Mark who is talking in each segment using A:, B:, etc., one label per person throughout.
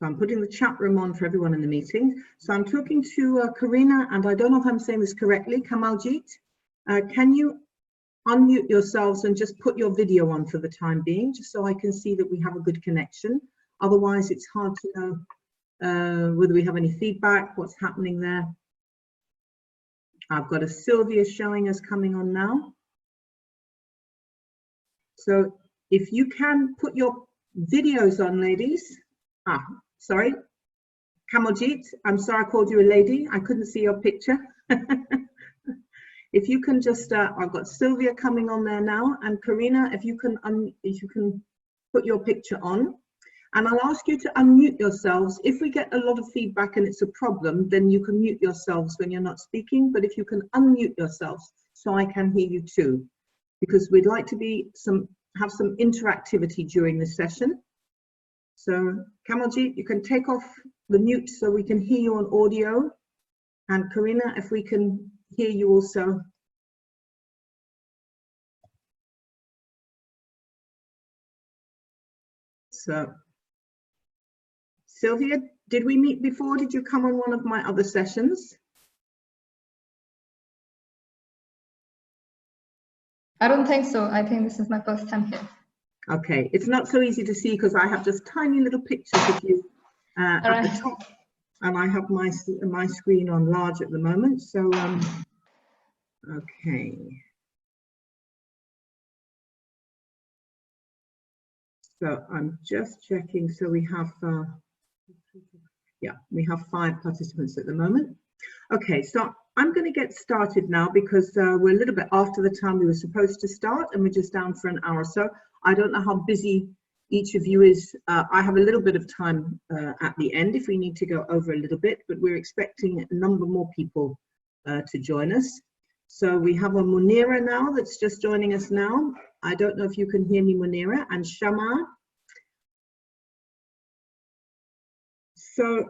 A: So I'm putting the chat room on for everyone in the meeting. So I'm talking to Karina, and I don't know if I'm saying this correctly, Kamaljit. Can you unmute yourselves and just put your video on for the time being, just so I can see that we have a good connection. Otherwise, it's hard to know whether we have any feedback, what's happening there. I've got a Sylvia showing us coming on now. So if you can put your videos on, ladies. Sorry, Kamaljit, I'm sorry I called you a lady. I couldn't see your picture. If you can just, I've got Sylvia coming on there now, and Karina, if you can put your picture on, and I'll ask you to unmute yourselves. If we get a lot of feedback and it's a problem, then you can mute yourselves when you're not speaking. But if you can unmute yourselves, so I can hear you too, because we'd like to have some interactivity during this session. So Kamaljit, you can take off the mute so we can hear you on audio. And Karina, if we can hear you also. So Sylvia, did we meet before? Did you come on one of my other sessions?
B: I don't think so. I think this is my first time here.
A: Okay, it's not so easy to see because I have just tiny little pictures of you at the top, and I have my screen on large at the moment. So, okay. So I'm just checking. So we have, we have 5 participants at the moment. Okay, so I'm going to get started now because we're a little bit after the time we were supposed to start, and we're just down for an hour or so. I don't know how busy each of you is. I have a little bit of time at the end if we need to go over a little bit, but we're expecting a number more people to join us. So we have a Munira now that's just joining us now. I don't know if you can hear me, Munira, and Shama. So,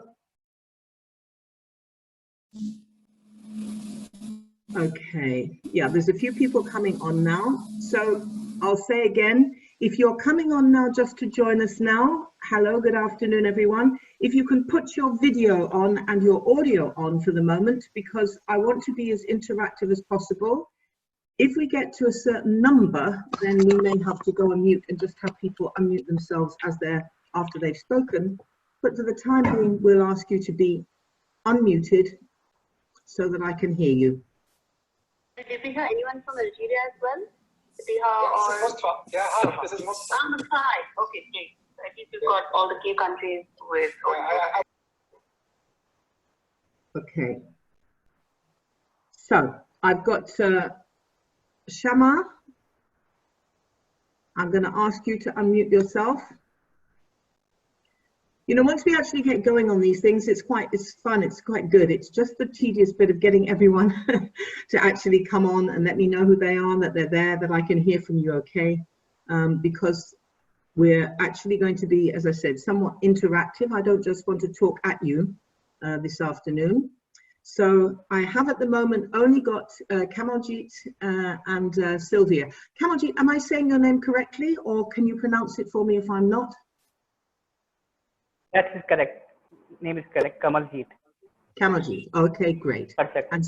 A: okay, yeah, there's a few people coming on now. So I'll say again, if you're coming on now just to join us now, hello, good afternoon, everyone. If you can put your video on and your audio on for the moment, because I want to be as interactive as possible. If we get to a certain number, then we may have to go on mute and just have people unmute themselves after they've spoken. But for the time being, we'll ask you to be unmuted so that I can hear you.
C: Did we hear anyone from Algeria as well? This is Mustafa. Hi. Okay, great. At least you've got all the key countries with.
A: Okay. So I've got Shama. I'm going to ask you to unmute yourself. You know, once we actually get going on these things, it's fun, it's quite good. It's just the tedious bit of getting everyone to actually come on and let me know who they are, that they're there, that I can hear from you, okay? Because we're actually going to be, as I said, somewhat interactive. I don't just want to talk at you this afternoon. So I have at the moment only got Kamaljit and Sylvia. Kamaljit, am I saying your name correctly, or can you pronounce it for me if I'm not?
D: That is correct. Name is correct. Kamaljit.
A: Kamaljit. Okay, great.
D: Perfect.
A: And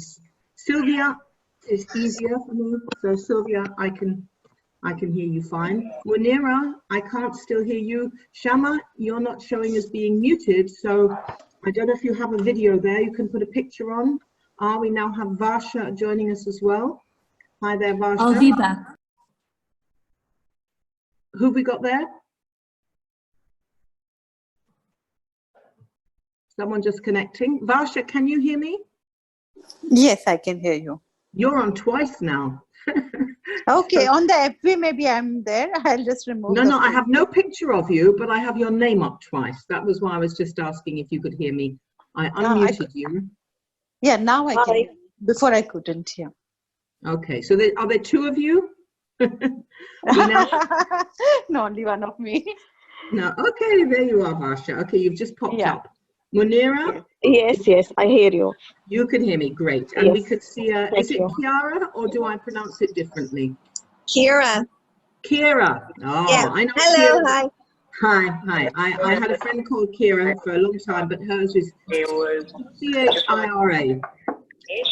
A: Sylvia is easier for me. So Sylvia, I can hear you fine. Munira, I can't still hear you. Shama, you're not showing as being muted. So I don't know if you have a video there. You can put a picture on. We now have Varsha joining us as well. Hi there, Varsha.
E: I'll be back.
A: Who have we got there? Someone just connecting. Varsha, can you hear me?
F: Yes, I can hear you.
A: You're on twice now.
F: Okay, so, on the FB maybe I'm there. I'll just remove.
A: No, I have no picture of you, but I have your name up twice. That was why I was just asking if you could hear me. I unmuted you.
F: Yeah, now I can. Before I couldn't hear.
A: Okay, so are there 2 of you?
F: No, only one of me.
A: No, okay, there you are, Varsha. Okay, you've just popped up. Munira?
C: Yes, I hear you.
A: You can hear me, great. And we could see, is it Kiara, or do I pronounce it differently?
G: Kira.
A: Kira. Oh, yeah. I know.
G: Hello,
A: Kira.
G: hi.
A: Hi. I had a friend called Kira for a long time, but hers is Chira.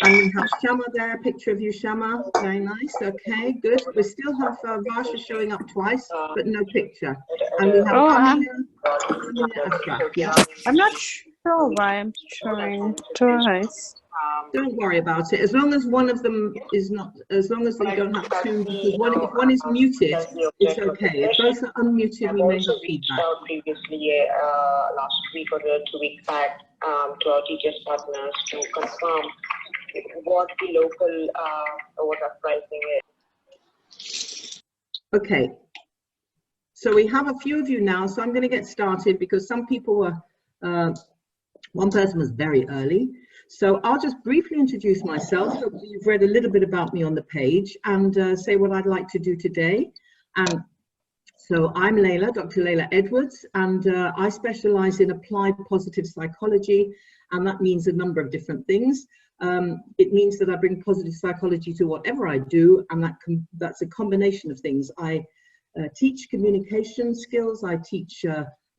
A: And we have Shama there, picture of you, Shama. Very nice. Okay, good. We still have Varsha showing up twice, but no picture. And we have Amina Ashraf. Yeah.
F: I'm not sure why I'm showing twice.
A: Don't worry about it. As long as one of them is not, as long as we don't have two, because if one is muted, it's okay. If both are unmuted, we may have feedback.
C: Previously, last week or 2 weeks back, to our teachers partners to confirm what the local overdraft pricing is.
A: Okay. So we have a few of you now, so I'm going to get started because some people were, one person was very early. So I'll just briefly introduce myself. So you've read a little bit about me on the page and say what I'd like to do today. And so I'm Layla, Dr. Layla Edwards, and I specialize in applied positive psychology, and that means a number of different things. It means that I bring positive psychology to whatever I do, and that's a combination of things. I teach communication skills, I teach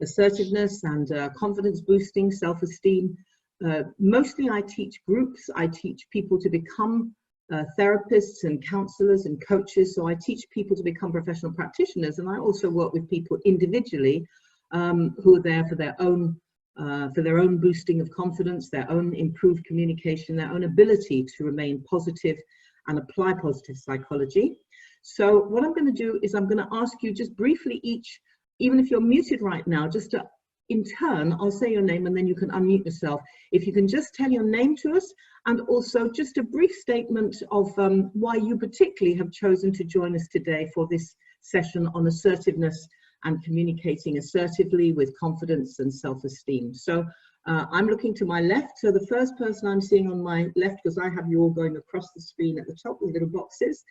A: assertiveness and confidence boosting, self-esteem. Mostly I teach groups. I teach people to become therapists and counselors and coaches. So I teach people to become professional practitioners, and I also work with people individually who are there for their own boosting of confidence, their own improved communication, their own ability to remain positive and apply positive psychology. So what I'm going to do is I'm going to ask you just briefly each, even if you're muted right now, just to in turn, I'll say your name and then you can unmute yourself. If you can just tell your name to us, and also just a brief statement of why you particularly have chosen to join us today for this session on assertiveness and communicating assertively with confidence and self-esteem. So I'm looking to my left. So the first person I'm seeing on my left, because I have you all going across the screen at the top with little boxes,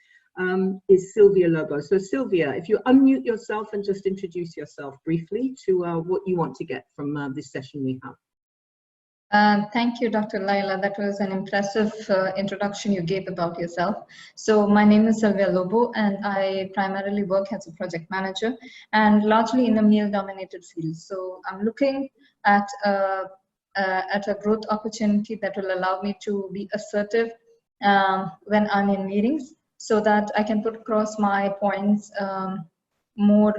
A: is Sylvia Lobo. So Sylvia, if you unmute yourself and just introduce yourself briefly to what you want to get from this session we have.
B: Thank you, Dr. Laila. That was an impressive introduction you gave about yourself. So my name is Sylvia Lobo, and I primarily work as a project manager and largely in a male-dominated field. So I'm looking at a growth opportunity that will allow me to be assertive when I'm in meetings, so that I can put across my points more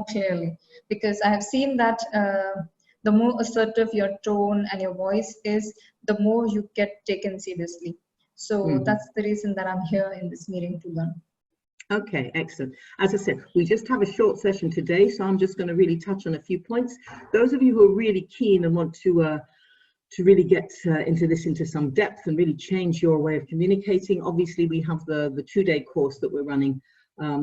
B: clearly. Because I have seen that the more assertive your tone and your voice is, the more you get taken seriously. So that's the reason that I'm here in this meeting to learn.
A: Okay, excellent. As I said, we just have a short session today, so I'm just going to really touch on a few points. Those of you who are really keen and want to really get into some depth and really change your way of communicating, obviously we have the 2-day course that we're running,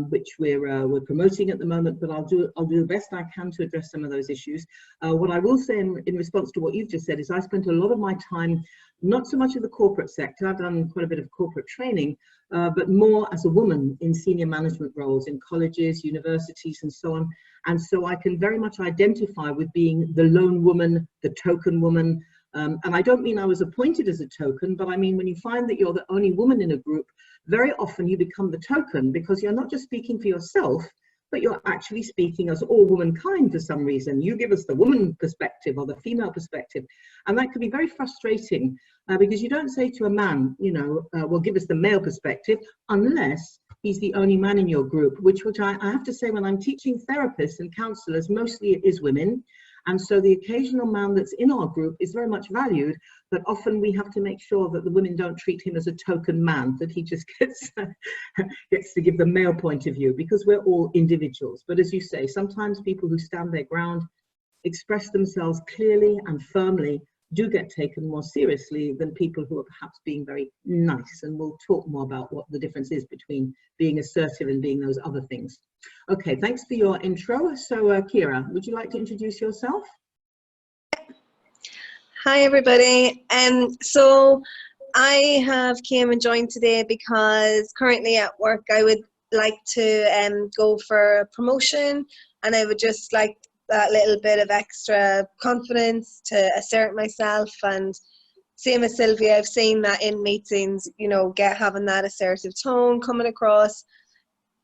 A: which we're promoting at the moment, but I'll do the best I can to address some of those issues. What I will say in response to what you've just said is I spent a lot of my time, not so much in the corporate sector, I've done quite a bit of corporate training, but more as a woman in senior management roles in colleges, universities, and so on. And so I can very much identify with being the lone woman, the token woman. And I don't mean I was appointed as a token, but I mean when you find that you're the only woman in a group, very often you become the token because you're not just speaking for yourself, but you're actually speaking as all womankind for some reason. You give us the woman perspective or the female perspective. And that can be very frustrating because you don't say to a man, you know, well, give us the male perspective unless he's the only man in your group, which I have to say when I'm teaching therapists and counselors, mostly it is women. And so the occasional man that's in our group is very much valued, but often we have to make sure that the women don't treat him as a token man, that he just gets to give the male point of view, because we're all individuals. But as you say, sometimes people who stand their ground, express themselves clearly and firmly, do get taken more seriously than people who are perhaps being very nice. And we'll talk more about what the difference is between being assertive and being those other things. Okay, thanks for your intro. So Kira, would you like to introduce yourself?
E: Hi everybody. So I came and joined today because currently at work I would like to go for a promotion, and I would just like that little bit of extra confidence to assert myself. And same as Sylvia, I've seen that in meetings, you know, having that assertive tone coming across,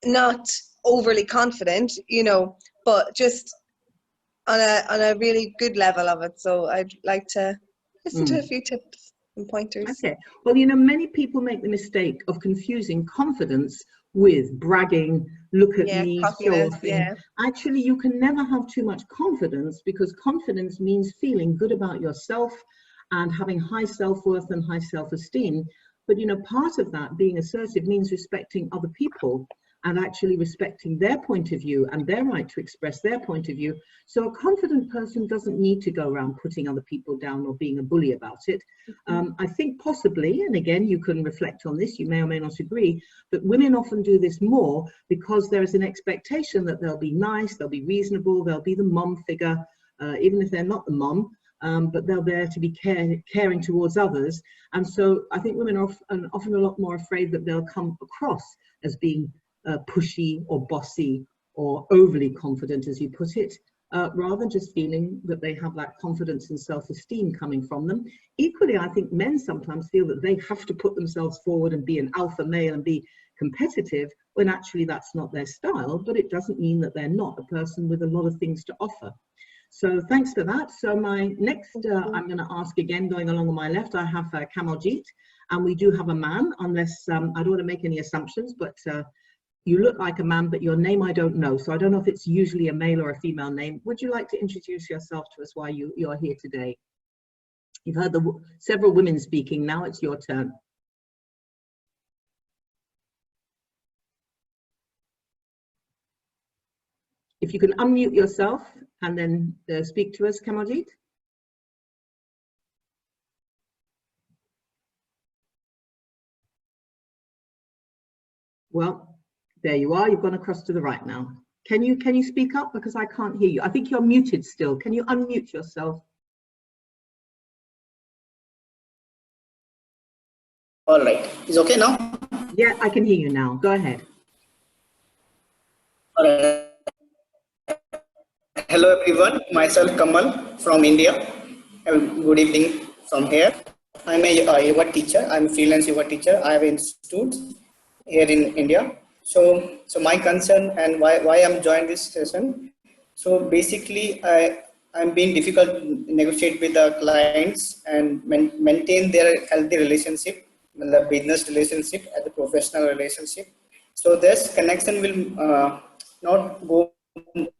E: not overly confident, you know, but just on a really good level of it. So I'd like to listen to a few tips and pointers.
A: Okay. Well, you know, many people make the mistake of confusing confidence with bragging, look at me, show off. Actually, you can never have too much confidence, because confidence means feeling good about yourself and having high self-worth and high self-esteem. But, you know, part of that, being assertive, means respecting other people and actually respecting their point of view and their right to express their point of view. So a confident person doesn't need to go around putting other people down or being a bully about it. I think possibly, and again, you can reflect on this, you may or may not agree, but women often do this more because there is an expectation that they'll be nice, they'll be reasonable, they'll be the mom figure, even if they're not the mom. But they're there to be caring towards others. And so I think women are often a lot more afraid that they'll come across as being pushy or bossy or overly confident, as you put it, rather than just feeling that they have that confidence and self-esteem coming from them. Equally, I think men sometimes feel that they have to put themselves forward and be an alpha male and be competitive, when actually that's not their style, but it doesn't mean that they're not a person with a lot of things to offer. So thanks for that. So my next, I'm going to ask again, going along on my left, I have Kamaljeet, and we do have a man, unless, I don't want to make any assumptions, but you look like a man, but your name I don't know. So I don't know if it's usually a male or a female name. Would you like to introduce yourself to us why you're here today? You've heard several women speaking, now it's your turn. If you can unmute yourself and then speak to us, Kamaljeet. Well, there you are. You've gone across to the right now. Can you speak up, because I can't hear you? I think you're muted still. Can you unmute yourself?
G: All right. Is okay now?
A: Yeah, I can hear you now. Go ahead.
G: All right. Hello everyone, myself Kamal from India. Good evening from here. I'm a yoga teacher. I'm a freelance yoga teacher. I have an institute here in India. So my concern and why I'm joining this session. So basically, I'm being difficult to negotiate with the clients and maintain their healthy relationship, the business relationship and the professional relationship. So this connection will not go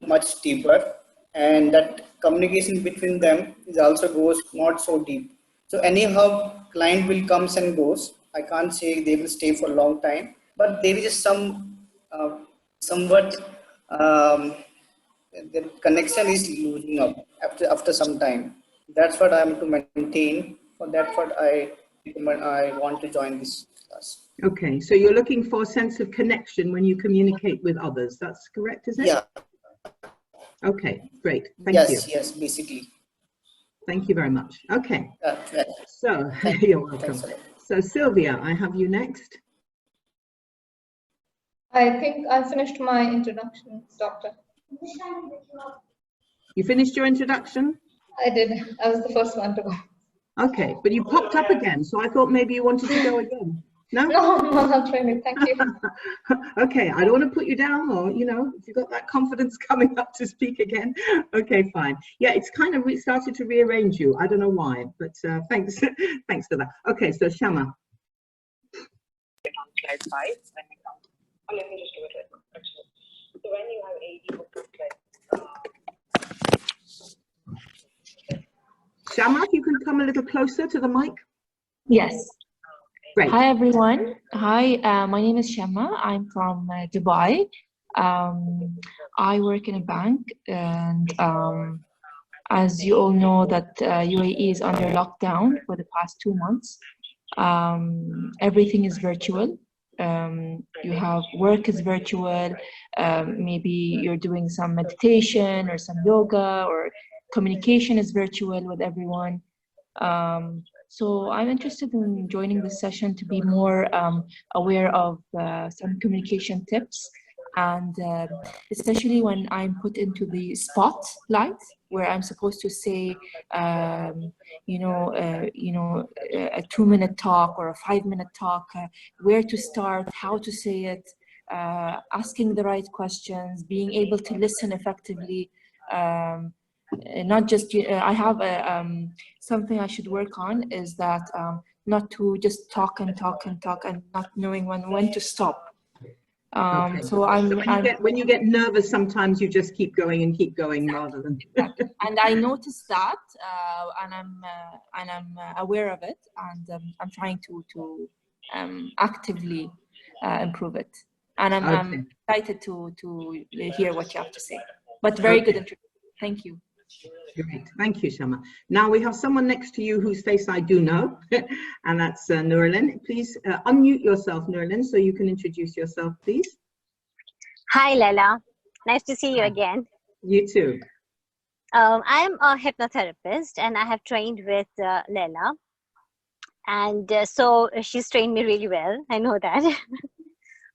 G: much deeper, and that communication between them is also goes not so deep. So anyhow, client will comes and goes. I can't say they will stay for a long time, but there is some somewhat the connection is losing up after some time. That's what I'm to maintain. For that, what I want to join this class.
A: Okay, so you're looking for a sense of connection when you communicate with others. That's correct, is it?
G: Yeah.
A: Okay, great. Thank you.
G: Yes, basically.
A: Thank you very much. Okay.
G: Right.
A: So you're welcome. So Sylvia, I have you next.
B: I think I finished my introduction, Doctor.
A: You finished your introduction?
B: I did. I was the first one to go.
A: Okay, but you popped up again, so I thought maybe you wanted to go again. No?
B: No, not really. Thank you.
A: Okay, I don't want to put you down, or, you know, if you've got that confidence coming up to speak again. Okay, fine. Yeah, it's kind of started to rearrange you. I don't know why, but thanks. Thanks for that. Okay, so Shama.
C: On slide 5, when we come, let me just do it actually. So when you have 80 books,
A: Shama, if you can come a little closer to the mic.
H: Yes.
A: Great.
H: Hi, everyone. Hi, my name is Shama. I'm from Dubai. I work in a bank, and as you all know that UAE is under lockdown for the past 2 months. Everything is virtual. You have work is virtual. Maybe you're doing some meditation or some yoga, or communication is virtual with everyone. So I'm interested in joining this session to be more aware of some communication tips, and especially when I'm put into the spotlight, where I'm supposed to say, a 2-minute talk or a 5-minute talk, where to start, how to say it, asking the right questions, being able to listen effectively. not just, I have something I should work on is that not to just talk and talk and talk and not knowing when to stop.
A: Okay.
H: So
A: when you get nervous, sometimes you just keep going rather than.
H: And I noticed that, and I'm aware of it, and I'm trying to actively improve it. And I'm excited to hear what you have to say. But very good introduction. Thank you.
A: Great, thank you, Shama. Now we have someone next to you whose face I do know, and that's Nurulin. Please unmute yourself, Nurulin, so you can introduce yourself, please.
I: Hi, Lela. Nice to see you again.
A: You too.
I: I'm a hypnotherapist, and I have trained with Lela, and so she's trained me really well. I know that.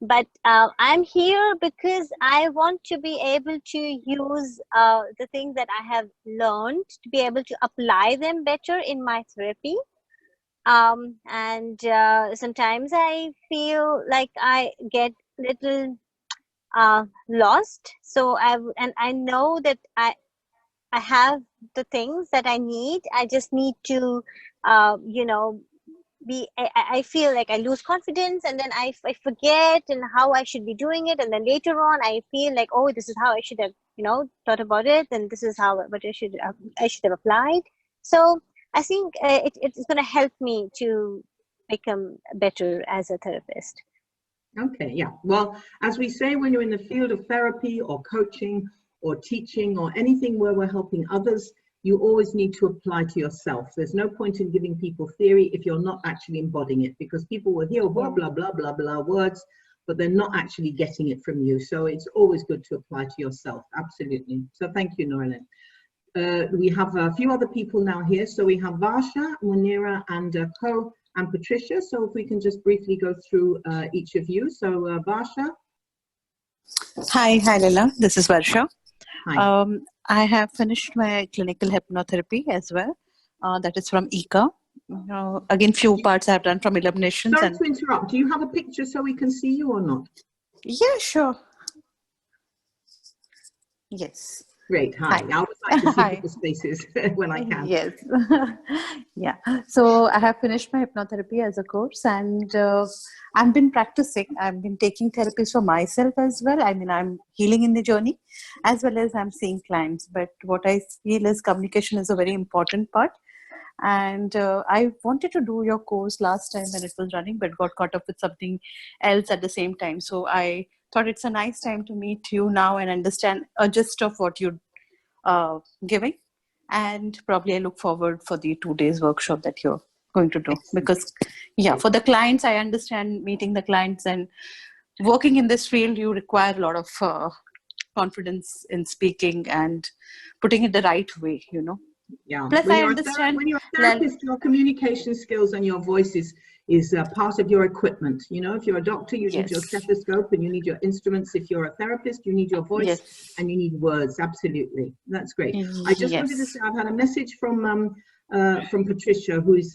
I: But I'm here because I want to be able to use the things that I have learned to be able to apply them better in my therapy. And sometimes I feel like I get little lost. So I know that I have the things that I need. I just need to, I feel like I lose confidence, and then I forget and how I should be doing it, and then later on I feel like, oh, this is how I should have thought about it, and this is how what I should have applied. So I think it's going to help me to become better as a therapist.
A: Okay, yeah. Well, as we say, when you're in the field of therapy or coaching or teaching or anything where we're helping others, you always need to apply to yourself. There's no point in giving people theory if you're not actually embodying it, because people will hear blah, blah, blah, blah, blah words, but they're not actually getting it from you. So it's always good to apply to yourself. Absolutely. So thank you, Nurulin. We have a few other people now here. So we have Varsha, Munira, and Ko, and Patricia. So if we can just briefly go through each of you. So Varsha.
F: Hi, Leila. This is Varsha.
A: Hi.
F: I have finished my clinical hypnotherapy as well. That is from ICA. Again, few parts I have done from Illuminations.
A: Sorry to interrupt. Do you have a picture so we can see you or not?
F: Yeah, sure. Yes.
A: Great. Hi. I always like to see people's faces when I can.
F: Yes. Yeah. So I have finished my hypnotherapy as a course, and I've been practicing. I've been taking therapies for myself as well. I mean, I'm healing in the journey as well as I'm seeing clients. But what I feel is communication is a very important part. And I wanted to do your course last time when it was running, but got caught up with something else at the same time. So I thought it's a nice time to meet you now and understand a gist of what you're giving. And probably I look forward for the 2 days workshop that you're going to do. Because, yeah, for the clients, I understand meeting the clients and working in this field, you require a lot of confidence in speaking and putting it the right way,
A: Yeah.
F: Plus,
A: when
F: I
A: you're
F: understand
A: when you're a therapist, your communication skills and your voice is part of your equipment. If you're a doctor, you need your stethoscope and you need your instruments. If you're a therapist, you need your voice and you need words. Absolutely. That's great. I just wanted to say I've had a message from Patricia, who's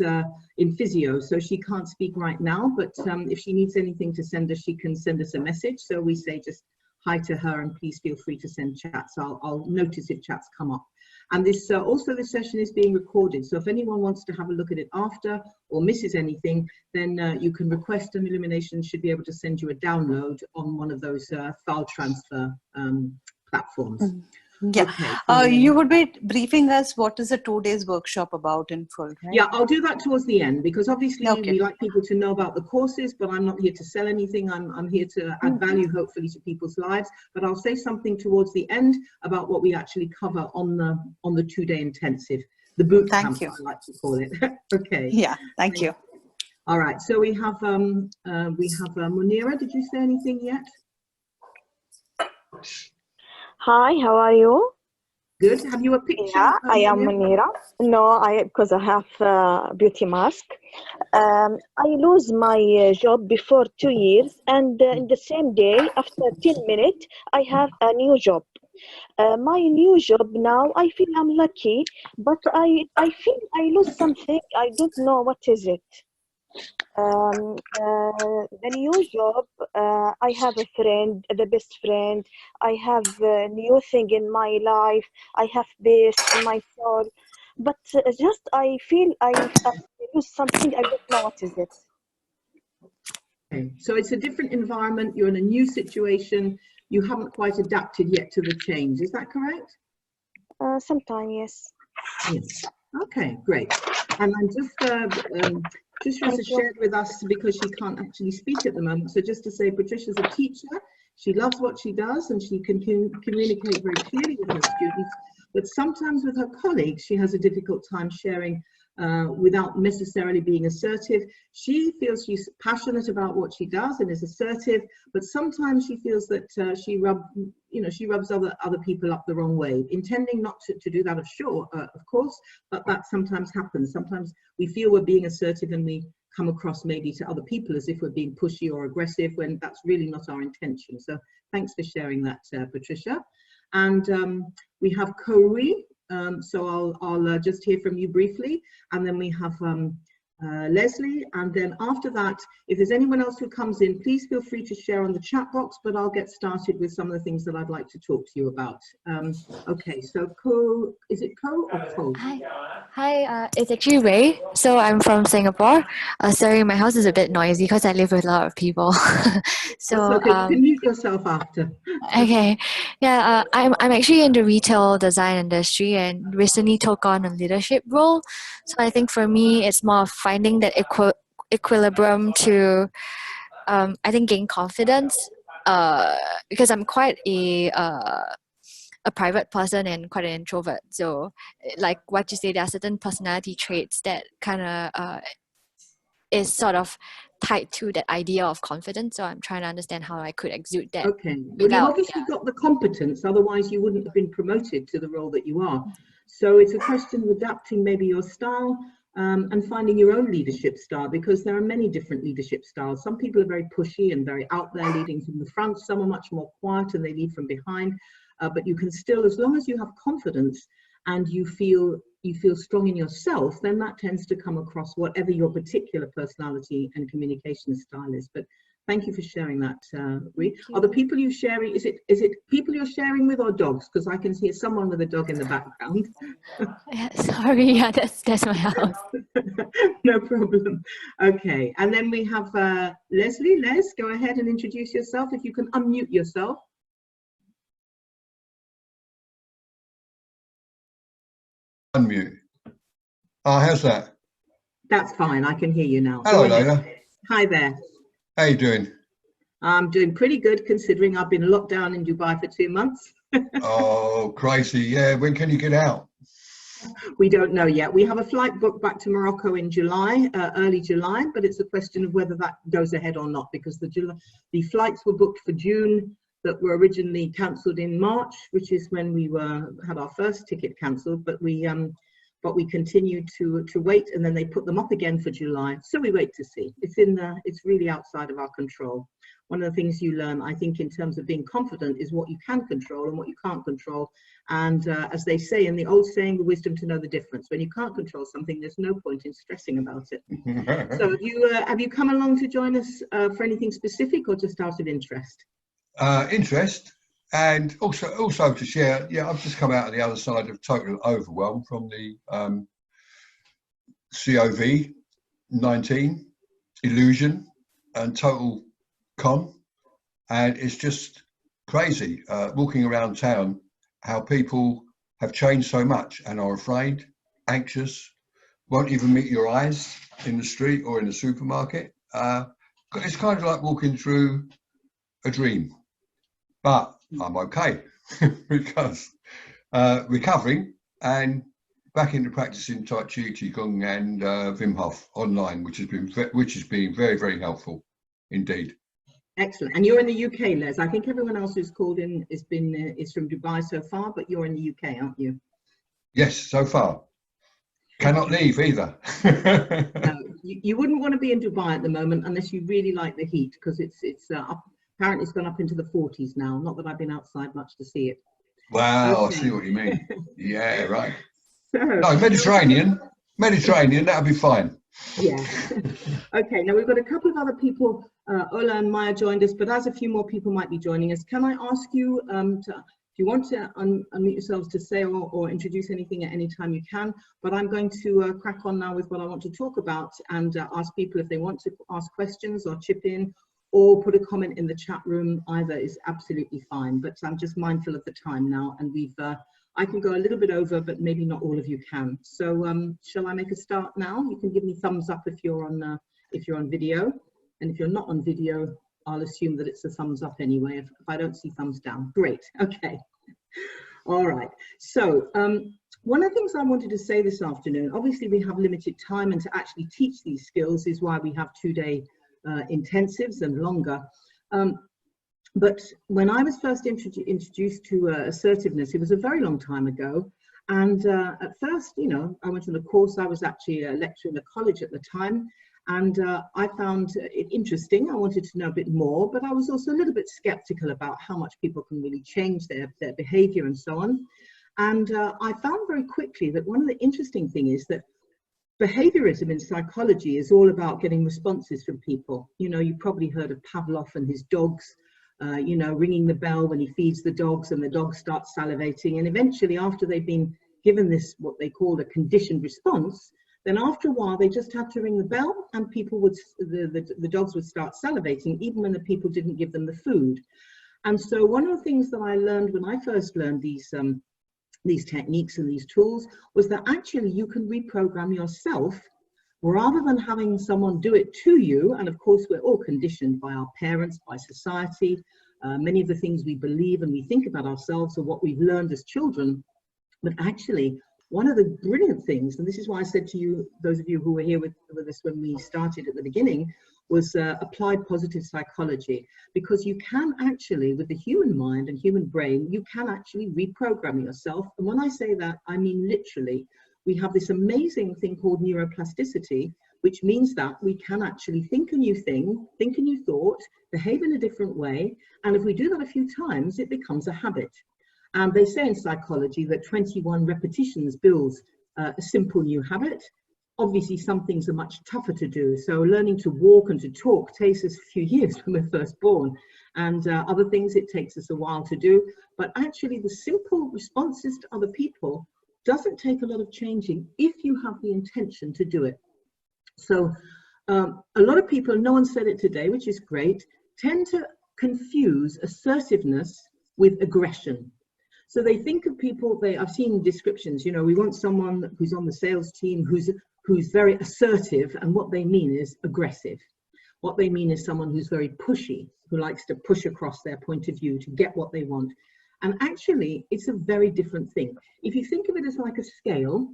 A: in physio, so she can't speak right now, but if she needs anything to send us, she can send us a message. So we say just hi to her and please feel free to send chats. I'll notice if chats come up. And this also this session is being recorded, so if anyone wants to have a look at it after or misses anything, then you can request, and Illuminations should be able to send you a download on one of those file transfer platforms.
F: Yeah.
A: Okay,
F: you would be briefing us what is the 2 days workshop about in full, right?
A: Yeah, I'll do that towards the end, because obviously we like people to know about the courses, but I'm not here to sell anything. I'm here to add value, hopefully, to people's lives. But I'll say something towards the end about what we actually cover on the 2-day intensive, the boot camp, I like to call it. Okay.
F: Yeah, thank you.
A: All right, so we have Munira. Did you say anything yet?
J: Hi, how are you?
A: Good. Have you a picture?
J: Yeah, I am Munira. No, because I have a beauty mask. I lose my job before 2 years, and in the same day, after 10 minutes, I have a new job. My new job now, I feel I'm lucky, but I feel I lose something. I don't know what is it. The new job, I have a friend, the best friend. I have a new thing in my life. I have peace in my soul. But just I feel I lose something. I don't know what is it.
A: Okay. So it's a different environment. You're in a new situation. You haven't quite adapted yet to the change. Is that correct?
J: Sometimes, yes.
A: Yes. Okay, great. And I'm Patricia has shared with us because she can't actually speak at the moment. So just to say, Patricia's a teacher. She loves what she does and she can communicate very clearly with her students. But sometimes with her colleagues, she has a difficult time sharing without necessarily being assertive. She feels she's passionate about what she does and is assertive, but sometimes she feels that she rubs other people up the wrong way, intending not to do that, of course, but that sometimes happens. Sometimes we feel we're being assertive and we come across maybe to other people as if we're being pushy or aggressive when that's really not our intention. So thanks for sharing that, Patricia. And we have Corey. So I'll just hear from you briefly, and then we have Leslie, and then after that, if there's anyone else who comes in, please feel free to share on the chat box, but I'll get started with some of the things that I'd like to talk to you about. Okay, so is it Ko or Ko?
K: Hi, it's actually Ray. So I'm from Singapore. Sorry, my house is a bit noisy because I live with a lot of people. So
A: that's okay. You can mute yourself after.
K: okay, yeah, I'm actually in the retail design industry and recently took on a leadership role. So I think for me, it's more of finding that equilibrium to, I think, gain confidence. Because I'm quite a private person and quite an introvert. So, like what you say, there are certain personality traits that kind of is sort of tied to that idea of confidence. So I'm trying to understand how I could exude that.
A: Okay, well, you've obviously got the competence, otherwise you wouldn't have been promoted to the role that you are. So it's a question of adapting maybe your style and finding your own leadership style, because there are many different leadership styles. Some people are very pushy and very out there, leading from the front. Some are much more quiet and they lead from behind. But you can still, as long as you have confidence and you feel strong in yourself, then that tends to come across whatever your particular personality and communication style is. But thank you for sharing that, Ree. Are the people you sharing, is it people you're sharing with or dogs? Because I can hear someone with a dog in the background.
K: Yeah, sorry, yeah, that's my house.
A: No problem. Okay, and then we have Leslie. Les, go ahead and introduce yourself. If you can unmute yourself.
L: Unmute. Oh, how's that?
A: That's fine. I can hear you now.
L: Hello, Lola.
A: Hi there.
L: How you doing?
A: I'm doing pretty good, considering I've been locked down in Dubai for 2 months.
L: Oh, crazy. Yeah, when can you get out?
A: We don't know yet. We have a flight booked back to Morocco in July, early July, but it's a question of whether that goes ahead or not, because the flights were booked for June that were originally cancelled in March, which is when we had our first ticket cancelled, but we continued to wait, and then they put them up again for July. So we wait to see. It's really outside of our control. One of the things you learn, I think, in terms of being confident is what you can control and what you can't control. And as they say in the old saying, the wisdom to know the difference. When you can't control something, there's no point in stressing about it. So have you come along to join us for anything specific or just out of interest?
L: Interest, and also to share. Yeah, I've just come out on the other side of total overwhelm from the COVID-19 illusion and total con, and it's just crazy walking around town how people have changed so much and are afraid, anxious, won't even meet your eyes in the street or in the supermarket. It's kind of like walking through a dream. But I'm okay because recovering and back into practicing Tai Chi, Qigong and Wim Hof online, which has been very, very helpful indeed.
A: Excellent. And you're in the UK, Les. I think everyone else who's called in is from Dubai so far, but you're in the UK, aren't you?
L: Yes, so far. Cannot leave either.
A: No, you wouldn't want to be in Dubai at the moment unless you really like the heat, because it's up. Apparently it's gone up into the 40s now. Not that I've been outside much to see it.
L: Wow,
A: Okay.
L: I see what you mean. Yeah, right.
A: So,
L: No, Mediterranean, that'll be fine.
A: Yeah. Okay, now we've got a couple of other people. Ola and Maya joined us, but as a few more people might be joining us, can I ask you if you want to unmute yourselves to say or introduce anything at any time, you can, but I'm going to crack on now with what I want to talk about and ask people if they want to ask questions or chip in or put a comment in the chat room. Either is absolutely fine, but I'm just mindful of the time now, and I can go a little bit over, but maybe not all of you can. So shall I make a start now? You can give me thumbs up if you're on video, and if you're not on video, I'll assume that it's a thumbs up anyway. If I don't see thumbs down, great. Okay. All right. So one of the things I wanted to say this afternoon, obviously we have limited time, and to actually teach these skills is why we have 2-day intensives and longer. But when I was first introduced to assertiveness, it was a very long time ago. And at first, you know, I went on a course. I was actually a lecturer in a college at the time. And I found it interesting. I wanted to know a bit more, but I was also a little bit skeptical about how much people can really change their behavior and so on. And I found very quickly that one of the interesting things is that behaviorism in psychology is all about getting responses from people. You know, you probably heard of Pavlov and his dogs. You know, ringing the bell when he feeds the dogs, and the dogs start salivating. And eventually, after they've been given this, what they call a conditioned response, then after a while, they just had to ring the bell, and people would, the dogs would start salivating, even when the people didn't give them the food. And so one of the things that I learned when I first learned these techniques and these tools was that actually you can reprogram yourself rather than having someone do it to you. And of course, we're all conditioned by our parents, by society. Many of the things we believe and we think about ourselves are what we've learned as children. But actually, one of the brilliant things, and this is why I said to you, those of you who were here with us when we started at the beginning, was applied positive psychology. Because you can actually, with the human mind and human brain, you can actually reprogram yourself. And when I say that, I mean literally. We have this amazing thing called neuroplasticity, which means that we can actually think a new thing, think a new thought, behave in a different way. And if we do that a few times, it becomes a habit. And they say in psychology that 21 repetitions builds a simple new habit. Obviously, some things are much tougher to do. So learning to walk and to talk takes us a few years when we're first born. And other things, it takes us a while to do. But actually, the simple responses to other people doesn't take a lot of changing if you have the intention to do it. So a lot of people, no one said it today, which is great, tend to confuse assertiveness with aggression. So they think of people, I've seen descriptions, you know, we want someone who's on the sales team who's very assertive, and what they mean is aggressive. What they mean is someone who's very pushy, who likes to push across their point of view to get what they want. And actually, it's a very different thing. If you think of it as like a scale,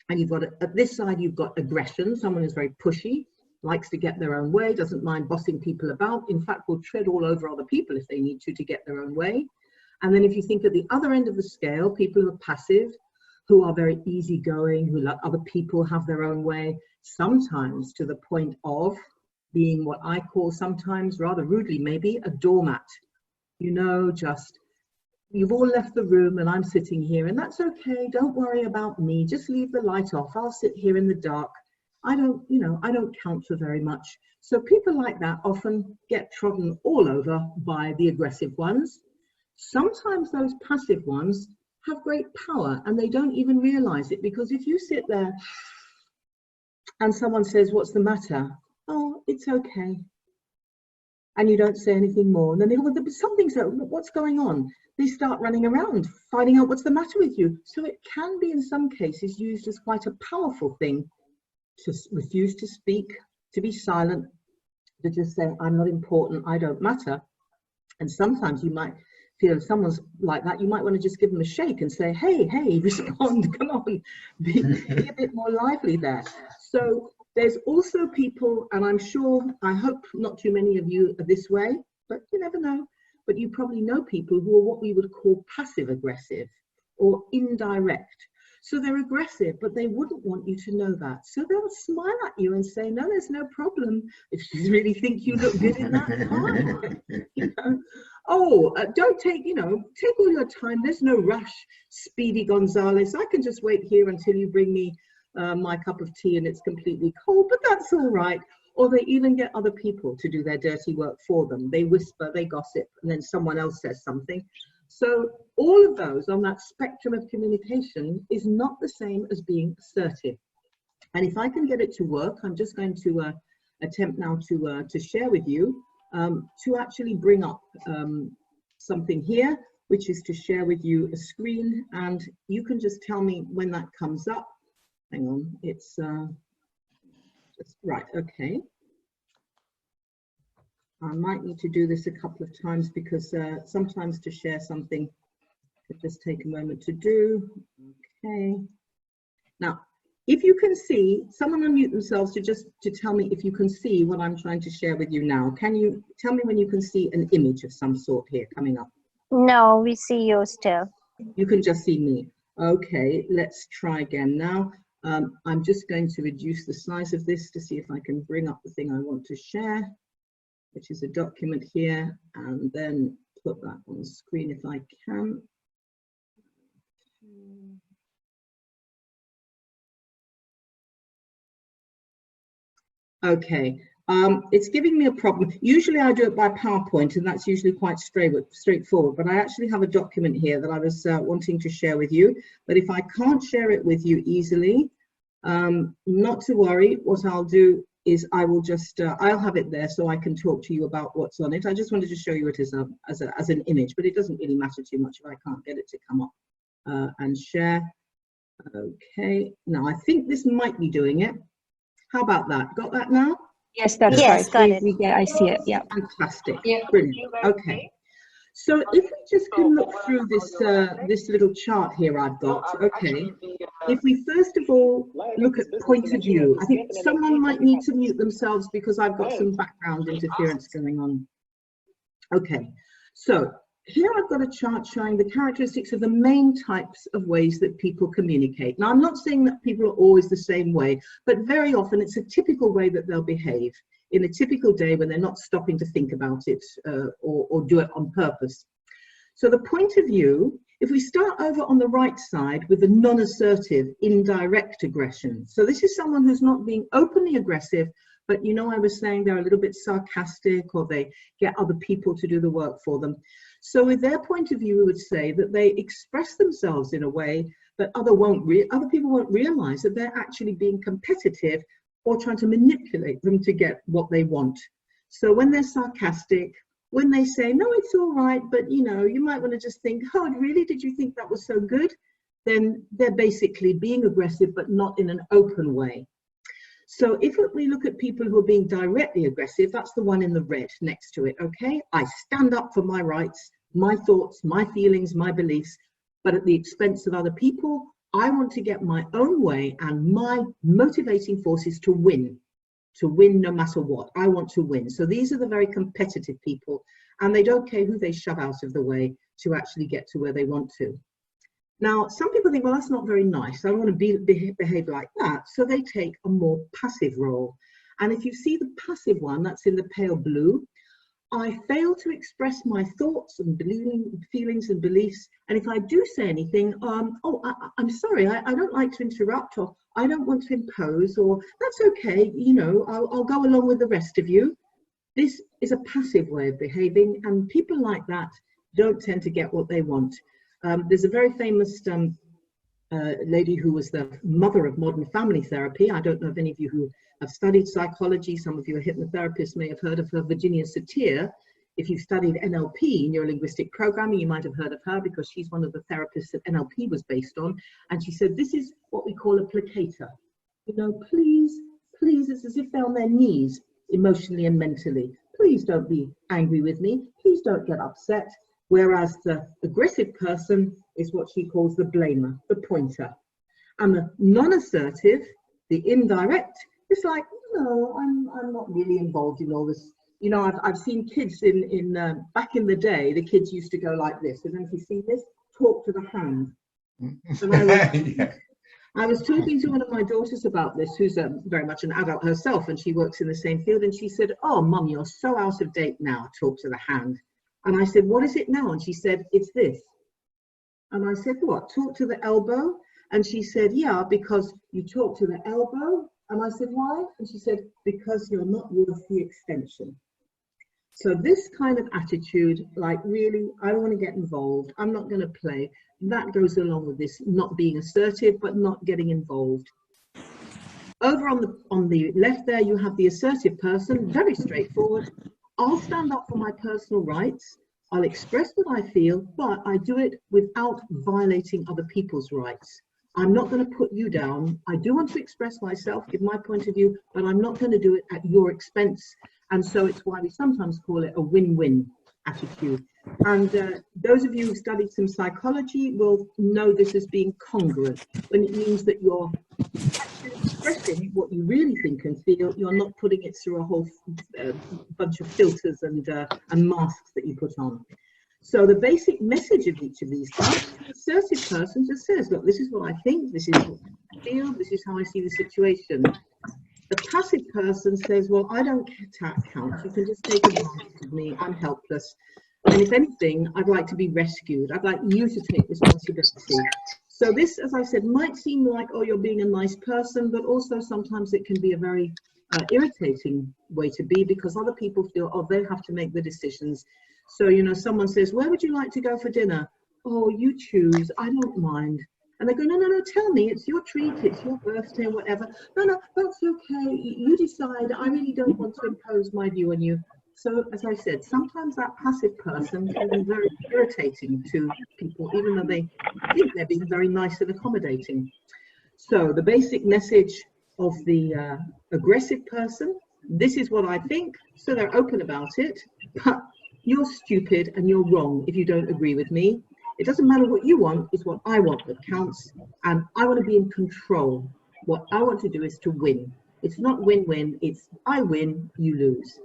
A: and you've got, at this side, you've got aggression, someone who's very pushy, likes to get their own way, doesn't mind bossing people about, in fact, will tread all over other people if they need to get their own way. And then if you think at the other end of the scale, people who are passive, who are very easygoing, who let other people have their own way, sometimes to the point of being what I call sometimes, rather rudely maybe, a doormat. You know, just, you've all left the room and I'm sitting here, and that's okay, don't worry about me, just leave the light off, I'll sit here in the dark. I don't count for very much. So people like that often get trodden all over by the aggressive ones. Sometimes those passive ones have great power and they don't even realize it, because if you sit there and someone says, what's the matter? Oh, it's okay. And you don't say anything more. And then they go, well, something's, what's going on? They start running around, finding out what's the matter with you. So it can be in some cases used as quite a powerful thing to refuse to speak, to be silent, to just say, I'm not important, I don't matter. And sometimes you might feel if someone's like that, you might want to just give them a shake and say, hey, respond, come on, be a bit more lively there. So there's also people, and I'm sure, I hope not too many of you are this way, but you never know, but you probably know people who are what we would call passive aggressive or indirect. So they're aggressive, but they wouldn't want you to know that. So they'll smile at you and say, no, there's no problem. If you really think you look good in that, fine. You know? Oh, don't take all your time. There's no rush, Speedy Gonzales. I can just wait here until you bring me my cup of tea and it's completely cold, but that's all right. Or they even get other people to do their dirty work for them. They whisper, they gossip, and then someone else says something. So all of those on that spectrum of communication is not the same as being assertive. And if I can get it to work, I'm just going to attempt now to share with you, to actually bring up something here, which is to share with you a screen, and you can just tell me when that comes up. Hang on, it's right, okay. I might need to do this a couple of times because sometimes to share something, it just take a moment to do. Okay. Now, if you can see, someone unmute themselves to tell me if you can see what I'm trying to share with you now. Can you tell me when you can see an image of some sort here coming up?
I: No, we see you still.
A: You can just see me. Okay, let's try again now. I'm just going to reduce the size of this to see if I can bring up the thing I want to share, which is a document here, and then put that on the screen if I can. Okay, it's giving me a problem. Usually I do it by PowerPoint, and that's usually quite straightforward, but I actually have a document here that I was wanting to share with you. But if I can't share it with you easily, not to worry. What I'll do is I will just, I'll have it there so I can talk to you about what's on it. I just wanted to show you it as an image, but it doesn't really matter too much if I can't get it to come up and share. Okay, now I think this might be doing it. How about that? Got that now?
H: Yes, that's
I: Yes,
H: right.
I: got it.
H: I see it. Yeah.
A: Fantastic.
H: Yeah.
A: Brilliant. Okay. So if we just can look through this this little chart here I've got, okay. If we first of all look at point of view, I think someone might need to mute themselves because I've got some background interference going on. Okay, so here I've got a chart showing the characteristics of the main types of ways that people communicate. Now, I'm not saying that people are always the same way, but very often it's a typical way that they'll behave in a typical day when they're not stopping to think about it or do it on purpose. So the point of view, if we start over on the right side with the non-assertive, indirect aggression. So this is someone who's not being openly aggressive, but you know, I was saying they're a little bit sarcastic, or they get other people to do the work for them. So with their point of view, we would say that they express themselves in a way that other people won't realize that they're actually being competitive or trying to manipulate them to get what they want. So when they're sarcastic, when they say, no, it's all right, but you know, you might want to just think, oh, really, did you think that was so good? Then they're basically being aggressive, but not in an open way. So if we look at people who are being directly aggressive, that's the one in the red next to it, okay? I stand up for my rights, my thoughts, my feelings, my beliefs, but at the expense of other people. I want to get my own way, and my motivating force is to win no matter what. I want to win. So these are the very competitive people, and they don't care who they shove out of the way to actually get to where they want to. Now, some people think, well, that's not very nice. I don't want to behave like that. So they take a more passive role. And if you see the passive one, that's in the pale blue. I fail to express my thoughts and feelings and beliefs. And if I do say anything, I'm sorry, I don't like to interrupt, or I don't want to impose, or that's okay, you know, I'll go along with the rest of you. This is a passive way of behaving, and people like that don't tend to get what they want. There's a very famous lady who was the mother of modern family therapy. I don't know if any of you who have studied psychology, some of you are hypnotherapists, may have heard of her, Virginia Satir. If you've studied NLP, neuro-linguistic programming, you might have heard of her because she's one of the therapists that NLP was based on. And she said, this is what we call a placator. You know, please, it's as if they're on their knees, emotionally and mentally. Please don't be angry with me. Please don't get upset. Whereas the aggressive person is what she calls the blamer, the pointer. And the non-assertive, the indirect, it's like, no, I'm not really involved in all this. You know, I've seen kids back in the day, the kids used to go like this. And if you see this, talk to the hand. And I was talking to one of my daughters about this, who's very much an adult herself, and she works in the same field. And she said, oh, Mum, you're so out of date now, talk to the hand. And I said, what is it now? And she said, it's this. And I said, what? Talk to the elbow? And she said, yeah, because you talk to the elbow. And I said, why? And she said, because you're not worth the extension. So this kind of attitude, like, really, I don't want to get involved, I'm not going to play, that goes along with this not being assertive, but not getting involved. Over on the left there, you have the assertive person, very straightforward. I'll stand up for my personal rights. I'll express what I feel, but I do it without violating other people's rights. I'm not going to put you down. I do want to express myself, give my point of view, but I'm not going to do it at your expense. And so it's why we sometimes call it a win-win attitude. And those of you who've studied some psychology will know this as being congruent, when it means that you're actually expressing what you really think and feel. You're not putting it through a whole bunch of filters and masks that you put on. So the basic message of each of these types, the assertive person just says, look, this is what I think, this is what I feel, this is how I see the situation. The passive person says, well, I don't count, you can just take advantage of me, I'm helpless. And if anything, I'd like to be rescued. I'd like you to take responsibility. So this, as I said, might seem like, oh, you're being a nice person, but also sometimes it can be a very irritating way to be, because other people feel, oh, they have to make the decisions. So, you know, someone says, where would you like to go for dinner? Oh, you choose, I don't mind. And they go, no, no, no, tell me, it's your treat, it's your birthday, whatever. No, no, that's okay, you decide, I really don't want to impose my view on you. So, as I said, sometimes that passive person can be very irritating to people, even though they think they're being very nice and accommodating. So, the basic message of the aggressive person, this is what I think, so they're open about it, but you're stupid and you're wrong if you don't agree with me. It doesn't matter what you want, it's what I want that counts, and I want to be in control. What I want to do is to win. It's not win-win, it's I win, you lose.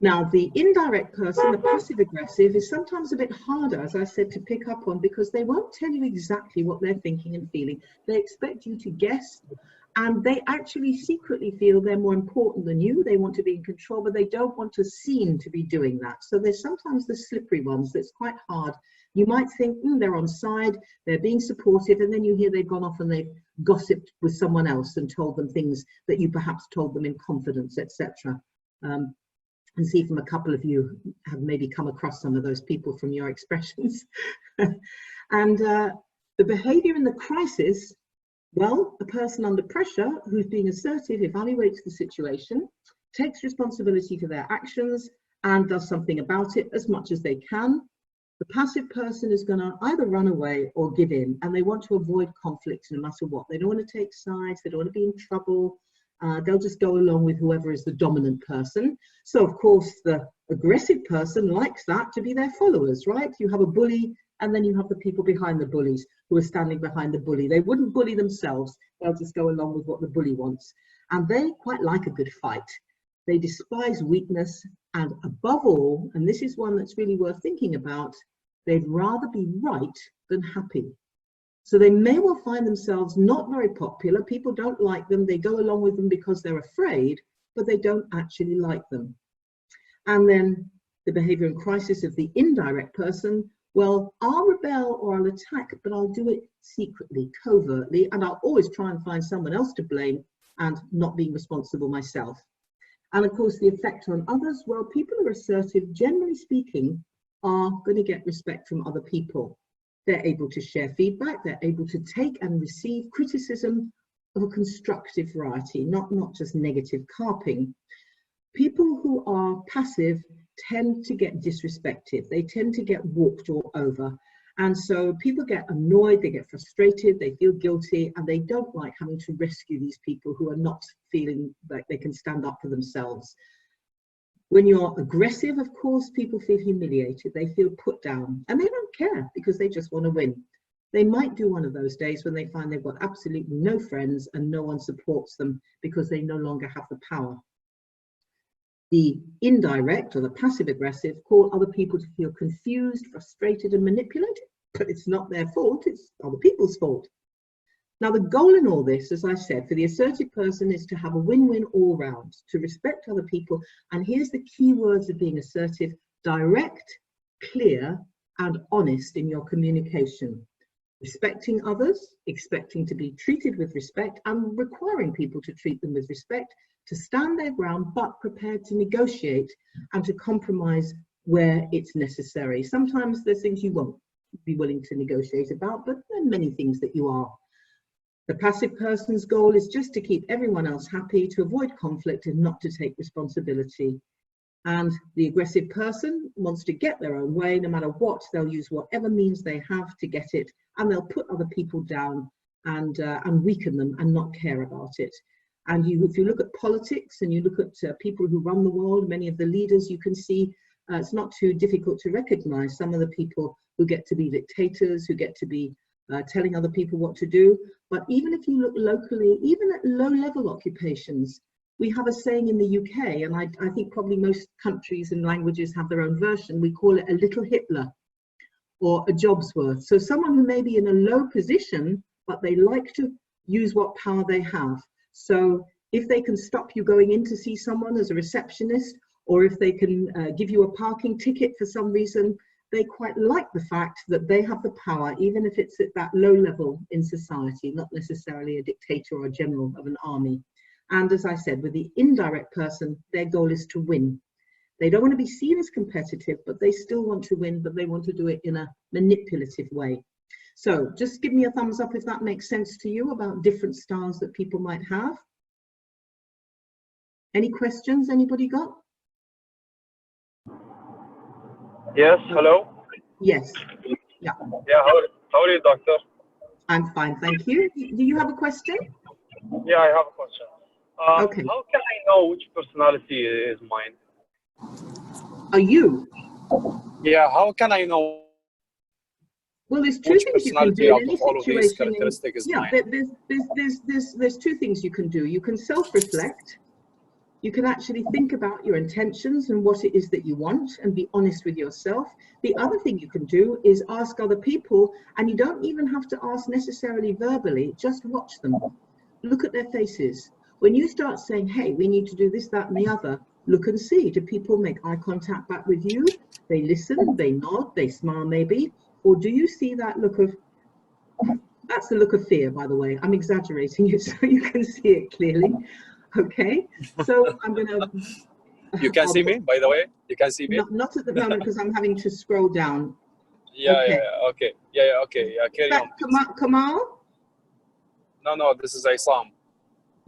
A: Now, the indirect person, the passive-aggressive, is sometimes a bit harder, as I said, to pick up on, because they won't tell you exactly what they're thinking and feeling. They expect you to guess, and they actually secretly feel they're more important than you. They want to be in control, but they don't want to seem to be doing that. So there's sometimes the slippery ones that's quite hard. You might think, they're on side, they're being supportive, and then you hear they've gone off and they've gossiped with someone else and told them things that you perhaps told them in confidence, etc. And see from a couple of you have maybe come across some of those people from your expressions. And the behavior in the crisis, well, a person under pressure who's being assertive evaluates the situation, takes responsibility for their actions, and does something about it as much as they can. The passive person is going to either run away or give in, and they want to avoid conflicts no matter what. They don't want to take sides, they don't want to be in trouble. They'll just go along with whoever is the dominant person. So, of course, the aggressive person likes that to be their followers, right? You have a bully, and then you have the people behind the bullies who are standing behind the bully. They wouldn't bully themselves. They'll just go along with what the bully wants. And they quite like a good fight. They despise weakness. And above all, and this is one that's really worth thinking about, they'd rather be right than happy. So they may well find themselves not very popular. People don't like them. They go along with them because they're afraid, but they don't actually like them. And then the behavior and crisis of the indirect person, well, I'll rebel or I'll attack, but I'll do it secretly, covertly, and I'll always try and find someone else to blame and not being responsible myself. And of course, the effect on others, well, people who are assertive, generally speaking, are going to get respect from other people. They're able to share feedback, they're able to take and receive criticism of a constructive variety, not just negative carping. People who are passive tend to get disrespected, they tend to get walked all over. And so people get annoyed, they get frustrated, they feel guilty, and they don't like having to rescue these people who are not feeling like they can stand up for themselves. When you're aggressive, of course, people feel humiliated, they feel put down, and they don't care because they just want to win. They might do one of those days when they find they've got absolutely no friends and no one supports them because they no longer have the power. The indirect or the passive aggressive call other people to feel confused, frustrated, and manipulated, but it's not their fault, it's other people's fault. Now, the goal in all this, as I said, for the assertive person is to have a win-win all round, to respect other people. And here's the key words of being assertive: direct, clear, and honest in your communication. respecting others, expecting to be treated with respect, and requiring people to treat them with respect, to stand their ground, but prepared to negotiate and to compromise where it's necessary. Sometimes there's things you won't be willing to negotiate about, but there are many things that you are. The passive person's goal is just to keep everyone else happy, to avoid conflict and not to take responsibility. And the aggressive person wants to get their own way, no matter what. They'll use whatever means they have to get it, and they'll put other people down and weaken them and not care about it. And if you look at politics and you look at people who run the world, many of the leaders, you can see it's not too difficult to recognize some of the people who get to be dictators, who get to be telling other people what to do. But even if you look locally, even at low-level occupations, we have a saying in the UK, and I think probably most countries and languages have their own version. We call it a little Hitler or a job's worth. So someone who may be in a low position, but they like to use what power they have. So if they can stop you going in to see someone as a receptionist, or if they can give you a parking ticket for some reason, they quite like the fact that they have the power, even if it's at that low level in society, not necessarily a dictator or a general of an army. And as I said, with the indirect person, their goal is to win. They don't want to be seen as competitive, but they still want to win, but they want to do it in a manipulative way. So just give me a thumbs up if that makes sense to you about different styles that people might have. Any questions anybody got?
M: Yes, hello?
A: Yes. Yeah.
M: Yeah, how are you, doctor?
A: I'm fine, thank you. Do you have a question?
M: Yeah, I have a question.
A: Okay.
M: How can I know which personality is mine?
A: Are you?
M: Yeah, how can I know?
A: Well, there's two things you can do in any situation. Yeah, there's two things you can do. You can self-reflect. You can actually think about your intentions and what it is that you want and be honest with yourself. The other thing you can do is ask other people, and you don't even have to ask necessarily verbally, just watch them. Look at their faces. When you start saying, hey, we need to do this, that, and the other, look and see, do people make eye contact back with you? They listen, they nod, they smile maybe, or do you see that look of, that's the look of fear, by the way. I'm exaggerating it so you can see it clearly. Okay, so I'm gonna.
M: You can see me, by the way? You can see me?
A: Not at the moment because I'm having to scroll down.
M: Yeah,
A: okay.
M: Okay. Yeah, okay. Yeah, carry on.
A: Kamal?
M: No, this is Isam.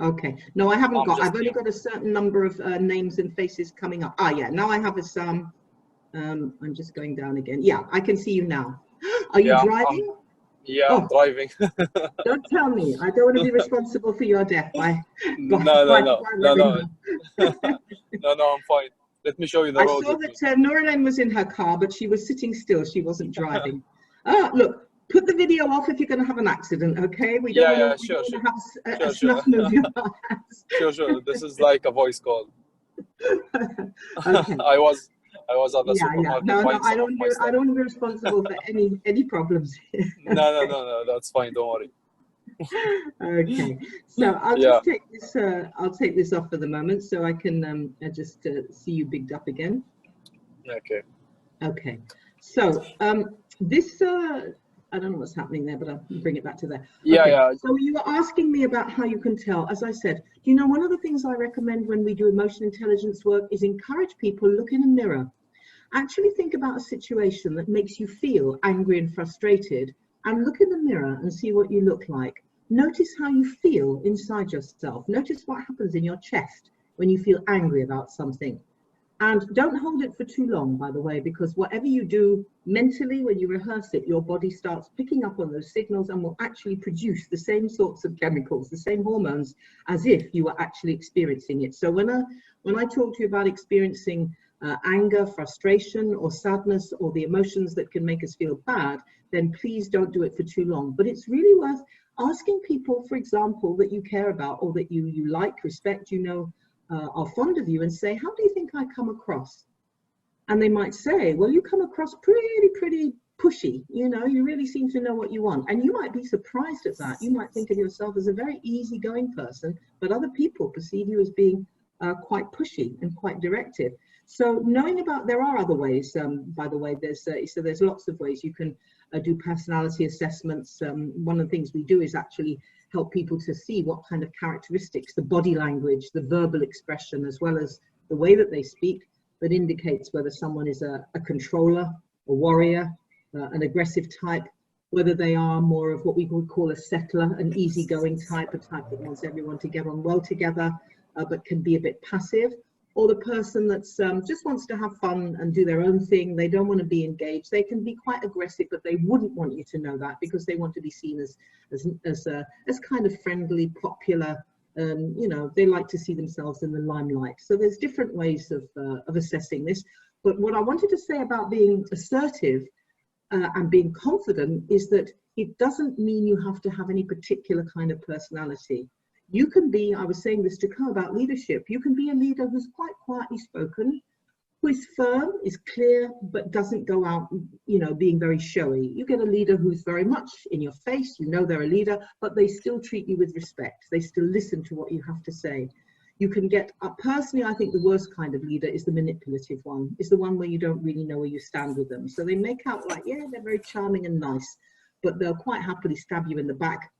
A: Okay, no, I haven't got, I've only got a certain number of names and faces coming up. Ah, yeah, now I have Isam. I'm just going down again. Yeah, I can see you now. Are you driving?
M: Yeah, I'm driving.
A: Don't tell me. I don't want to be responsible for your death.
M: No, I'm fine. Let me show you the road.
A: I saw that Nouralyn was in her car, but she was sitting still. She wasn't driving. Look, put the video off if you're going to have an accident, okay? We don't want to have a snuff movie on our hands.
M: Sure. This is like a voice call.
A: Okay.
M: I was at the supermarket.
A: No, I don't want to be responsible for any problems here.
M: No, that's fine. Don't worry.
A: Okay, so I'll just take this. I'll take this off for the moment, so I can just see you bigged up again.
M: Okay.
A: Okay. So this. I don't know what's happening there, but I'll bring it back to there.
M: Yeah.
A: So you were asking me about how you can tell. As I said, you know, one of the things I recommend when we do emotion intelligence work is encourage people look in a mirror. Actually think about a situation that makes you feel angry and frustrated, and look in the mirror and see what you look like. Notice how you feel inside yourself. Notice what happens in your chest when you feel angry about something. And don't hold it for too long, by the way, because whatever you do mentally, when you rehearse it, your body starts picking up on those signals and will actually produce the same sorts of chemicals, the same hormones, as if you were actually experiencing it. So when I talk to you about experiencing anger, frustration, or sadness, or the emotions that can make us feel bad, then please don't do it for too long. But it's really worth asking people, for example, that you care about or that you like, respect, you know, are fond of you, and say, how do you think I come across? And they might say, well, you come across pretty pushy, you know, you really seem to know what you want. And you might be surprised at that. You might think of yourself as a very easygoing person, but other people perceive you as being quite pushy and quite directive. So knowing about, there are other ways, by the way, there's lots of ways you can do personality assessments. One of the things we do is actually help people to see what kind of characteristics, the body language, the verbal expression, as well as the way that they speak, that indicates whether someone is a controller, a warrior, an aggressive type, whether they are more of what we would call a settler, an easygoing type, a type that wants everyone to get on well together, but can be a bit passive, or the person that's just wants to have fun and do their own thing. They don't want to be engaged. They can be quite aggressive, but they wouldn't want you to know that because they want to be seen as kind of friendly, popular. You know, they like to see themselves in the limelight. So there's different ways of assessing this. But what I wanted to say about being assertive and being confident is that it doesn't mean you have to have any particular kind of personality. You can be, I was saying this to Co about leadership, you can be a leader who's quite quietly spoken, who is firm, is clear, but doesn't go out, you know, being very showy. You get a leader who's very much in your face, you know they're a leader, but they still treat you with respect. They still listen to what you have to say. You can get, personally, I think the worst kind of leader is the manipulative one, is the one where you don't really know where you stand with them. So they make out like, yeah, they're very charming and nice, but they'll quite happily stab you in the back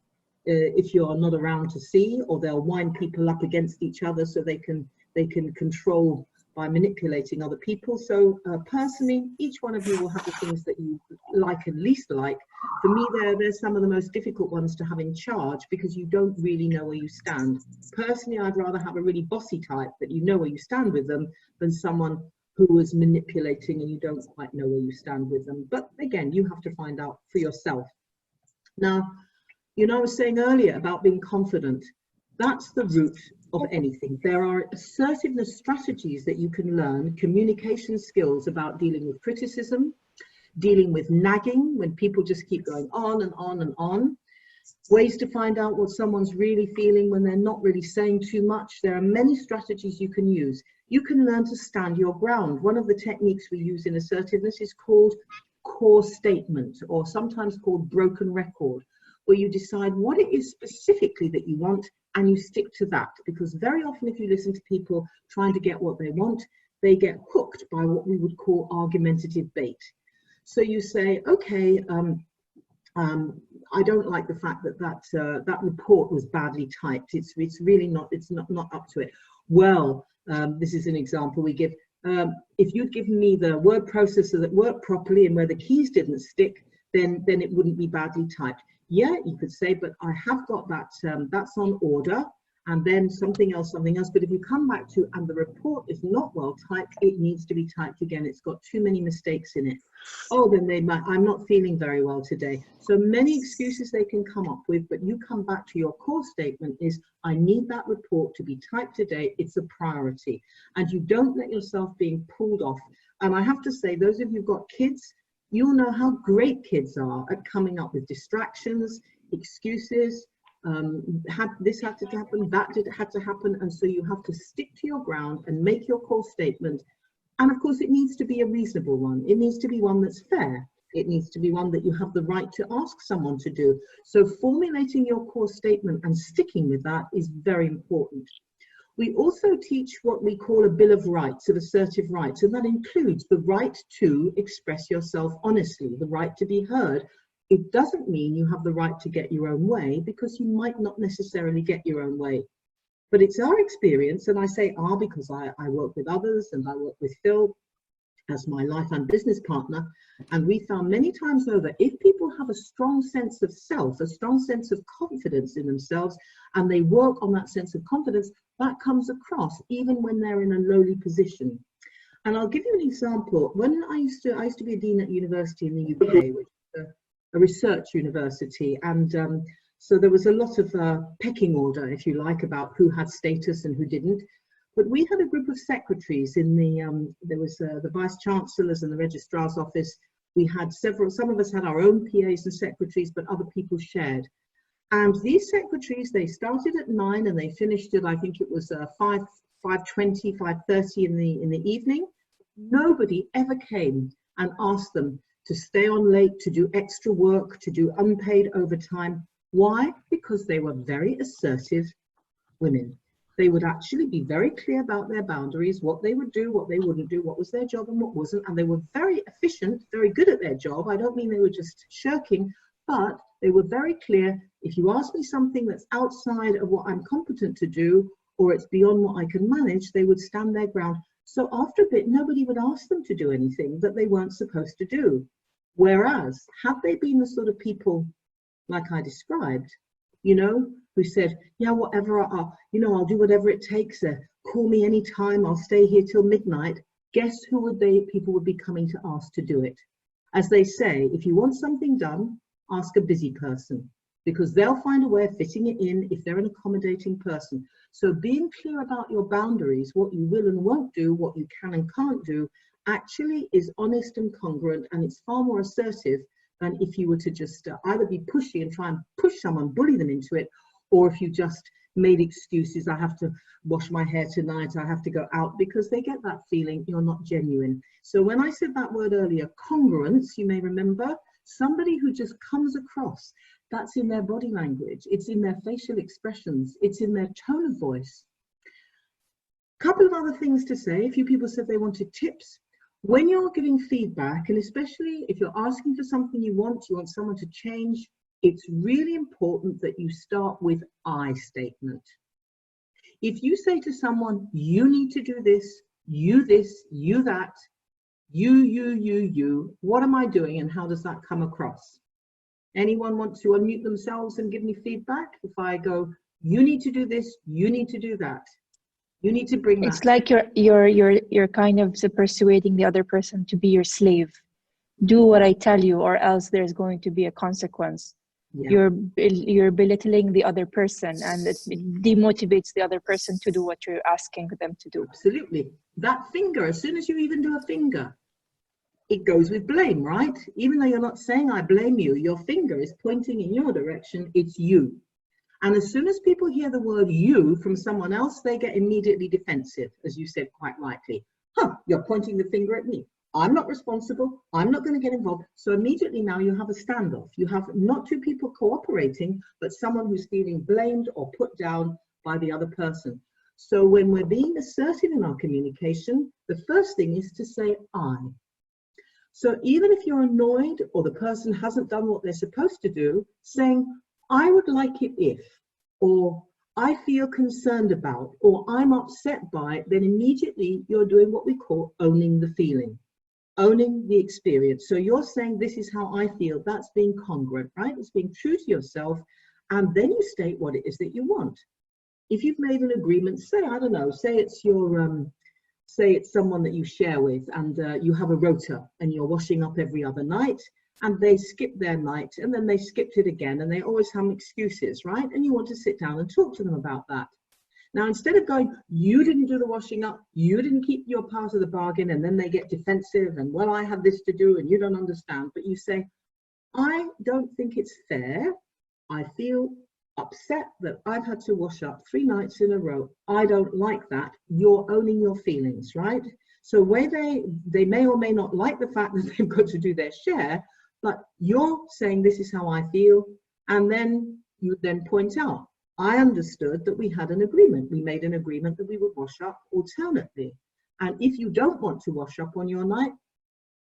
A: if you're not around to see, or they'll wind people up against each other so they can control by manipulating other people. So personally, each one of you will have the things that you like and least like. For me, they're some of the most difficult ones to have in charge because you don't really know where you stand. Personally, I'd rather have a really bossy type that you know where you stand with them than someone who is manipulating and you don't quite know where you stand with them. But again, you have to find out for yourself. Now, you know, I was saying earlier about being confident. That's the root of anything. There are assertiveness strategies that you can learn, communication skills about dealing with criticism, dealing with nagging, when people just keep going on and on and on, ways to find out what someone's really feeling when they're not really saying too much. There are many strategies you can use. You can learn to stand your ground. One of the techniques we use in assertiveness is called core statement, or sometimes called broken record, where you decide what it is specifically that you want and you stick to that. Because very often if you listen to people trying to get what they want, they get hooked by what we would call argumentative bait. So you say, okay, I don't like the fact that that report was badly typed. It's really not, it's not up to it. Well, this is an example we give. If you'd given me the word processor that worked properly and where the keys didn't stick, then it wouldn't be badly typed. Yeah, you could say, but I have got that, that's on order, and then something else. But if you come back to, and the report is not well typed, it needs to be typed again. It's got too many mistakes in it. Oh, then they might, I'm not feeling very well today. So many excuses they can come up with, but you come back to your core statement is, I need that report to be typed today. It's a priority. And you don't let yourself being pulled off. And I have to say, those of you who've got kids, you'll know how great kids are at coming up with distractions, excuses, this had to happen, that had to happen, and so you have to stick to your ground and make your core statement. And of course, it needs to be a reasonable one. It needs to be one that's fair. It needs to be one that you have the right to ask someone to do. So formulating your core statement and sticking with that is very important. We also teach what we call a Bill of Rights, of assertive rights, and that includes the right to express yourself honestly, the right to be heard. It doesn't mean you have the right to get your own way, because you might not necessarily get your own way. But it's our experience, and I say our because I work with others, and I work with Phil as my life and business partner, and we found many times over, if people have a strong sense of self, a strong sense of confidence in themselves, and they work on that sense of confidence, that comes across even when they're in a lowly position. And I'll give you an example. When I used to be a dean at university in the UK, which is a research university, and so there was a lot of pecking order, if you like, about who had status and who didn't. But we had a group of secretaries in the, there was the Vice Chancellor's and the Registrar's office. We had several, some of us had our own PAs and secretaries, but other people shared. And these secretaries, they started at 9 and they finished at, I think it was 5:20, 5:30 in the evening. Nobody ever came and asked them to stay on late, to do extra work, to do unpaid overtime. Why? Because they were very assertive women. They would actually be very clear about their boundaries, what they would do, what they wouldn't do, what was their job and what wasn't. And they were very efficient, very good at their job. I don't mean they were just shirking, but they were very clear. If you ask me something that's outside of what I'm competent to do, or it's beyond what I can manage, they would stand their ground. So after a bit, nobody would ask them to do anything that they weren't supposed to do. Whereas, had they been the sort of people like I described, you know, who said, yeah, whatever, I'll do whatever it takes, call me anytime, I'll stay here till midnight, guess who people would be coming to ask to do it? As they say, if you want something done, ask a busy person, because they'll find a way of fitting it in if they're an accommodating person. So being clear about your boundaries, what you will and won't do, what you can and can't do, actually is honest and congruent, and it's far more assertive than if you were to just either be pushy and try and push someone, bully them into it, or if you just made excuses, I have to wash my hair tonight, I have to go out, because they get that feeling you're not genuine. So when I said that word earlier, congruence, you may remember, somebody who just comes across, that's in their body language, it's in their facial expressions, it's in their tone of voice. A couple of other things to say. A few people said they wanted tips. When you're giving feedback, and especially if you're asking for something you want someone to change, it's really important that you start with I statement. If you say to someone, you need to do this, you that, you, what am I doing and how does that come across? Anyone want to unmute themselves and give me feedback? If I go, you need to do this, you need to do that. You need to bring
H: It's
A: that.
H: like you're kind of persuading the other person to be your slave. Do what I tell you, or else there's going to be a consequence. Yeah. You're belittling the other person, and it demotivates the other person to do what you're asking them to do.
A: Absolutely. That finger, as soon as you even do a finger, it goes with blame, right? Even though you're not saying I blame you, your finger is pointing in your direction, it's you. And as soon as people hear the word you from someone else, they get immediately defensive, as you said quite rightly. You're pointing the finger at me. I'm not responsible. I'm not going to get involved. So immediately now you have a standoff. You have not two people cooperating, but someone who's feeling blamed or put down by the other person. So when we're being assertive in our communication, the first thing is to say I. So even if you're annoyed or the person hasn't done what they're supposed to do, saying, I would like it if, or I feel concerned about, or I'm upset by, then immediately you're doing what we call owning the feeling, owning the experience. So you're saying, this is how I feel. That's being congruent, right? It's being true to yourself. And then you state what it is that you want. If you've made an agreement, say, I don't know, say it's your, say it's someone that you share with, and you have a rota and you're washing up every other night, and they skip their night and then they skipped it again, and they always have excuses, right? And you want to sit down and talk to them about that. Now, instead of going, you didn't do the washing up, you didn't keep your part of the bargain, and then they get defensive and, well, I have this to do and you don't understand, but you say, I don't think it's fair. I feel upset that I've had to wash up 3 nights in a row. I don't like that. You're owning your feelings, right? So where they may or may not like the fact that they've got to do their share, but you're saying, this is how I feel. And then you then point out, I understood that we had an agreement. We made an agreement that we would wash up alternately. And if you don't want to wash up on your night,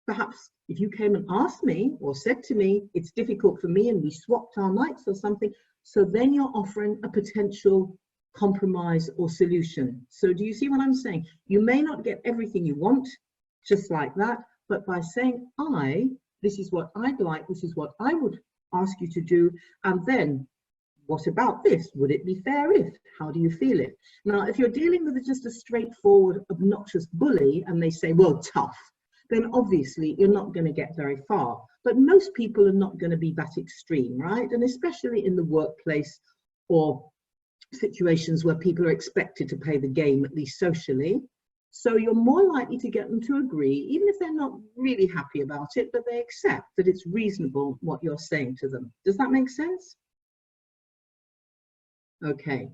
A: perhaps if you came and asked me or said to me, it's difficult for me and we swapped our nights or something, so then you're offering a potential compromise or solution. So do you see what I'm saying? You may not get everything you want just like that, but by saying this is what I'd like, this is what I would ask you to do, and then what about this? Would it be fair if? How do you feel it? Now, if you're dealing with just a straightforward, obnoxious bully and they say, well, tough, then obviously you're not going to get very far. But most people are not going to be that extreme, right? And especially in the workplace or situations where people are expected to play the game, at least socially. So you're more likely to get them to agree, even if they're not really happy about it, but they accept that it's reasonable what you're saying to them. Does that make sense? Okay.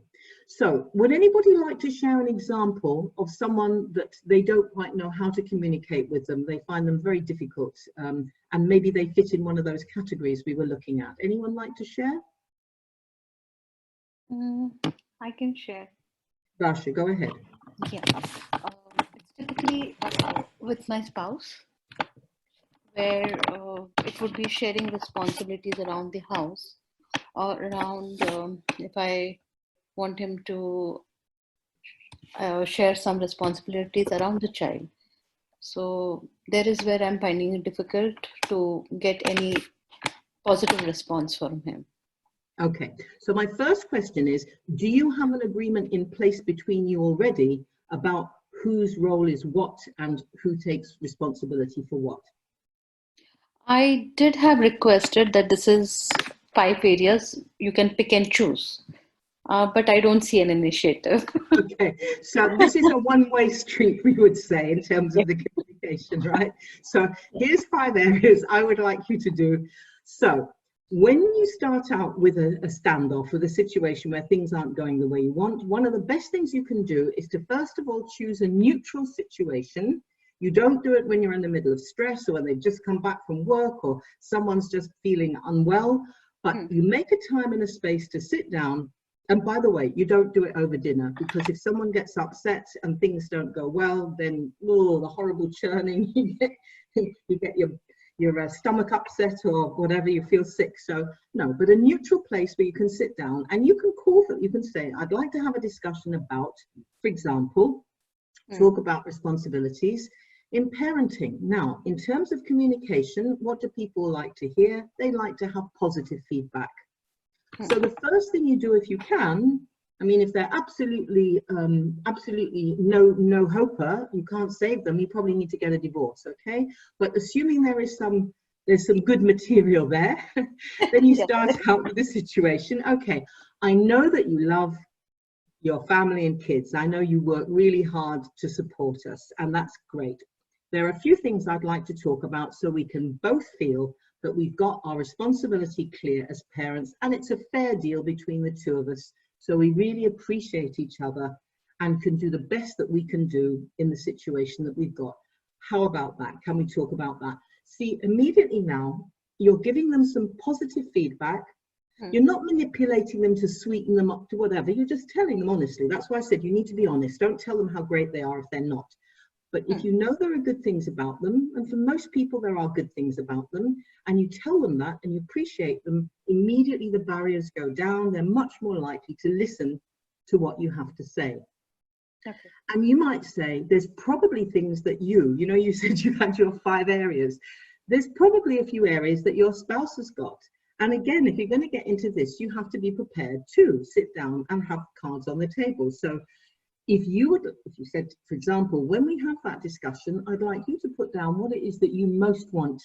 A: So would anybody like to share an example of someone that they don't quite know how to communicate with them? They find them very difficult, and maybe they fit in one of those categories we were looking at. Anyone like to share?
F: I can share.
A: Basha, go ahead.
F: Yeah. It's typically with my spouse, where it would be sharing responsibilities around the house, or around if I want him to share some responsibilities around the child. So there is where I'm finding it difficult to get any positive response from him.
A: Okay, so my first question is, do you have an agreement in place between you already about whose role is what and who takes responsibility for what?
F: I did have requested that this is 5 areas you can pick and choose, but I don't see an initiative.
A: Okay, so this is a one-way street, we would say, in terms of the communication, right? So here's 5 areas I would like you to do. So when you start out with a standoff, with a situation where things aren't going the way you want, one of the best things you can do is to first of all choose a neutral situation. You don't do it when you're in the middle of stress or when they've just come back from work or someone's just feeling unwell, but you make a time and a space to sit down. And by the way, you don't do it over dinner, because if someone gets upset and things don't go well, then the horrible churning, you get your stomach upset or whatever, you feel sick. So no, but a neutral place where you can sit down and you can call them, you can say, I'd like to have a discussion about, for example, talk about responsibilities in parenting. Now, in terms of communication, what do people like to hear? They like to have positive feedback. So the first thing you do, if you can, I mean, if they're absolutely no hoper, you can't save them, you probably need to get a divorce, okay? But assuming there's some good material there, then you start out with the situation. Okay, I know that you love your family and kids. I know you work really hard to support us, and that's great. There are a few things I'd like to talk about so we can both feel that we've got our responsibility clear as parents, and it's a fair deal between the two of us. So we really appreciate each other and can do the best that we can do in the situation that we've got. How about that? Can we talk about that? See, immediately now, you're giving them some positive feedback. You're not manipulating them to sweeten them up to whatever. You're just telling them honestly. That's why I said you need to be honest. Don't tell them how great they are if they're not. But if you know there are good things about them, and for most people there are good things about them, and you tell them that and you appreciate them, immediately the barriers go down. They're much more likely to listen to what you have to say. Okay. And you might say, there's probably things that you said you had your 5 areas. There's probably a few areas that your spouse has got. And again, if you're going to get into this, you have to be prepared to sit down and have cards on the table. So if you said, for example, when we have that discussion, I'd like you to put down what it is that you most want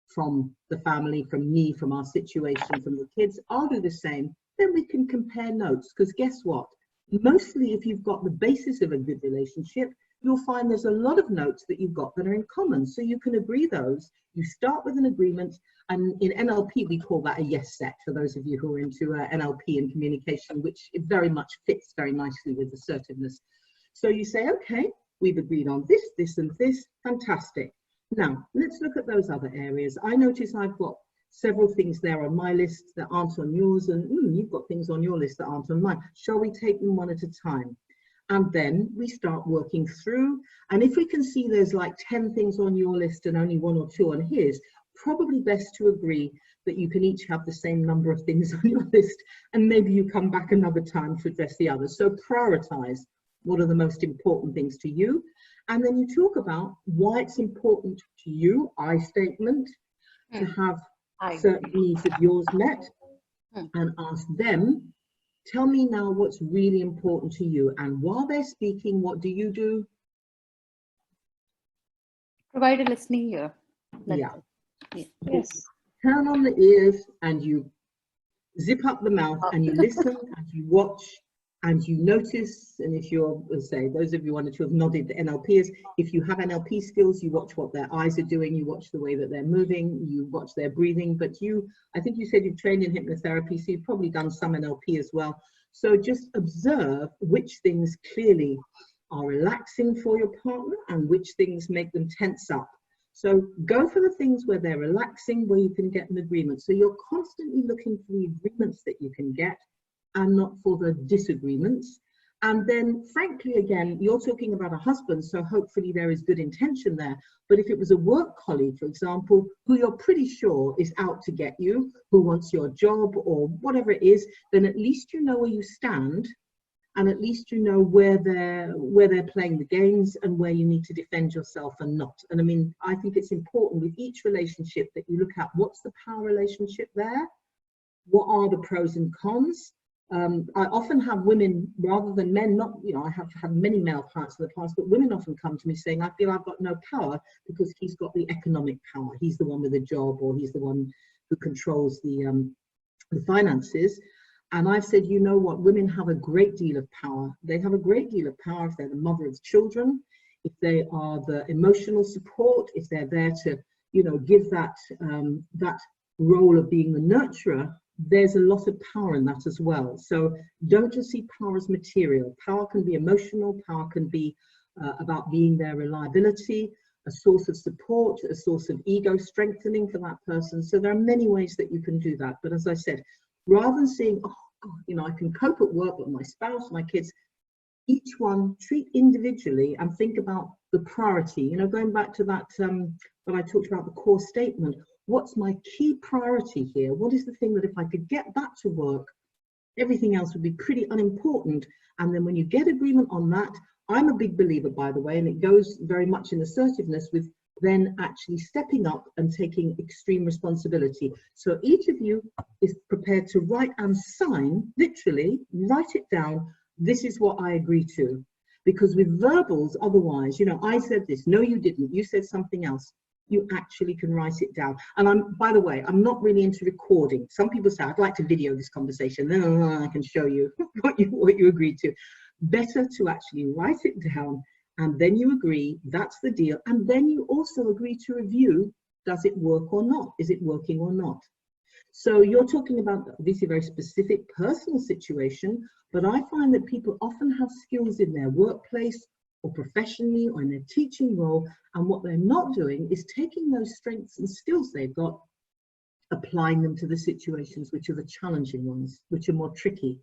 A: from the family, from me, from our situation, from the kids. I'll do the same. Then we can compare notes, because guess what? Mostly if you've got the basis of a good relationship, you'll find there's a lot of notes that you've got that are in common. So you can agree those. You start with an agreement, and in NLP we call that a yes set, for those of you who are into NLP and communication, which it very much fits very nicely with assertiveness. So you say, okay, we've agreed on this, this and this, fantastic. Now, let's look at those other areas. I notice I've got several things there on my list that aren't on yours, and you've got things on your list that aren't on mine. Shall we take them one at a time? And then we start working through, and if we can see there's like 10 things on your list and only 1 or 2 on his, probably best to agree that you can each have the same number of things on your list, and maybe you come back another time to address the others. So prioritize what are the most important things to you, and then you talk about why it's important to you, I statement, to have certain needs of yours met, and ask them, tell me now what's really important to you. And while they're speaking, what do you do?
F: Provide a listening ear.
A: Yeah.
F: Yes.
A: Turn on the ears and you zip up the mouth and you listen and you watch and you notice. And if you're, let's say, those of you 1 or 2 have nodded, the NLPers, if you have NLP skills, you watch what their eyes are doing, you watch the way that they're moving, you watch their breathing. But I think you said you've trained in hypnotherapy, so you've probably done some NLP as well. So just observe which things clearly are relaxing for your partner and which things make them tense up. So go for the things where they're relaxing, where you can get an agreement. So you're constantly looking for the agreements that you can get and not for the disagreements. And then, frankly, again, you're talking about a husband, so hopefully there is good intention there. But if it was a work colleague, for example, who you're pretty sure is out to get you, who wants your job or whatever it is, then at least you know where you stand, and at least you know where they're playing the games and where you need to defend yourself and not. And I mean, I think it's important with each relationship that you look at what's the power relationship there, what are the pros and cons. I often have women rather than men, not, you know, I have had many male clients in the past, but women often come to me saying, I feel I've got no power because he's got the economic power. He's the one with the job, or he's the one who controls the finances. And I've said, you know what, women have a great deal of power. They have a great deal of power if they're the mother of children, if they are the emotional support, if they're there to, you know, give that, that role of being the nurturer. There's a lot of power in that as well. So don't just see power as material. Power can be emotional, power can be about being their reliability, a source of support, a source of ego strengthening for that person. So there are many ways that you can do that. But as I said, rather than saying, oh, God, you know, I can cope at work with my spouse, my kids, each one treat individually and think about the priority. You know, going back to that, when I talked about the core statement, what's my key priority here? What is the thing that if I could get that to work, everything else would be pretty unimportant? And then when you get agreement on that, I'm a big believer, by the way, and it goes very much in assertiveness with then actually stepping up and taking extreme responsibility. So each of you is prepared to write and sign, literally write it down. This is what I agree to. Because with verbals, otherwise, you know, I said this, no, you didn't, you said something else. You actually can write it down. And by the way, I'm not really into recording. Some people say, I'd like to video this conversation, then I can show you what you agreed to. Better to actually write it down, and then you agree, that's the deal. And then you also agree to review, does it work or not? Is it working or not? So you're talking about this a very specific personal situation, but I find that people often have skills in their workplace or professionally or in their teaching role, and what they're not doing is taking those strengths and skills they've got, applying them to the situations which are the challenging ones, which are more tricky.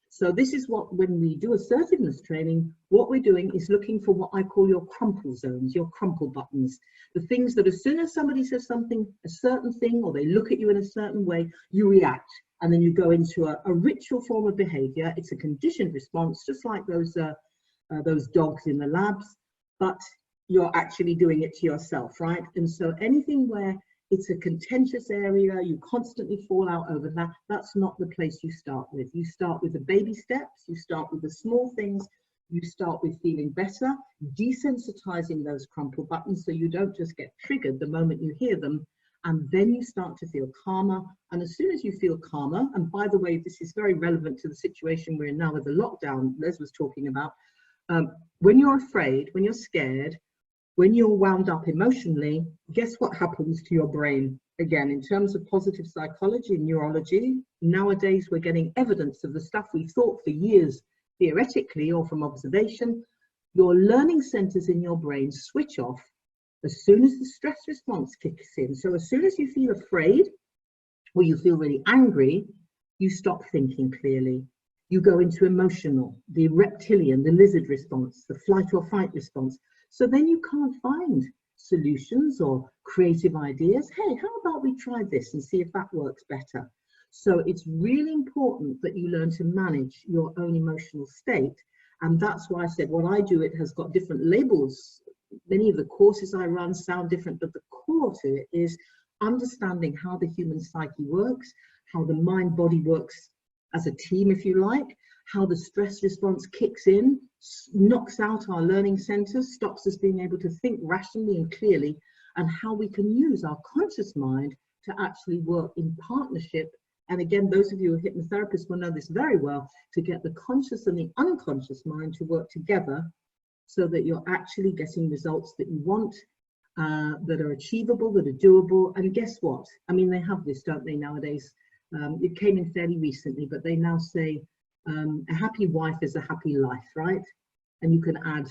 A: So this is what, when we do assertiveness training, what we're doing is looking for what I call your crumple zones, your crumple buttons, the things that as soon as somebody says something, a certain thing, or they look at you in a certain way, you react, and then you go into a ritual form of behavior. It's a conditioned response, just like those dogs in the labs, but you're actually doing it to yourself, right? And so anything where it's a contentious area, you constantly fall out over that, that's not the place you start with. You start with the baby steps, you start with the small things, you start with feeling better, desensitizing those crumple buttons so you don't just get triggered the moment you hear them, and then you start to feel calmer. And as soon as you feel calmer, and by the way, this is very relevant to the situation we're in now with the lockdown Les was talking about, when you're afraid, when you're scared, when you're wound up emotionally, guess what happens to your brain? Again, in terms of positive psychology and neurology, nowadays we're getting evidence of the stuff we thought for years, theoretically or from observation. Your learning centers in your brain switch off as soon as the stress response kicks in. So as soon as you feel afraid or you feel really angry, you stop thinking clearly. You go into emotional, the reptilian, the lizard response, the flight or fight response. So then you can't find solutions or creative ideas. Hey, how about we try this and see if that works better? So it's really important that you learn to manage your own emotional state. And that's why I said what I do, it has got different labels. Many of the courses I run sound different, but the core to it is understanding how the human psyche works, how the mind-body works as a team, if you like, how the stress response kicks in, knocks out our learning centers, stops us being able to think rationally and clearly, and how we can use our conscious mind to actually work in partnership. And again, those of you who are hypnotherapists will know this very well, to get the conscious and the unconscious mind to work together so that you're actually getting results that you want, that are achievable, that are doable. And guess what? I mean, they have this, don't they, nowadays? It came in fairly recently, but they now say a happy wife is a happy life, right? And you can add,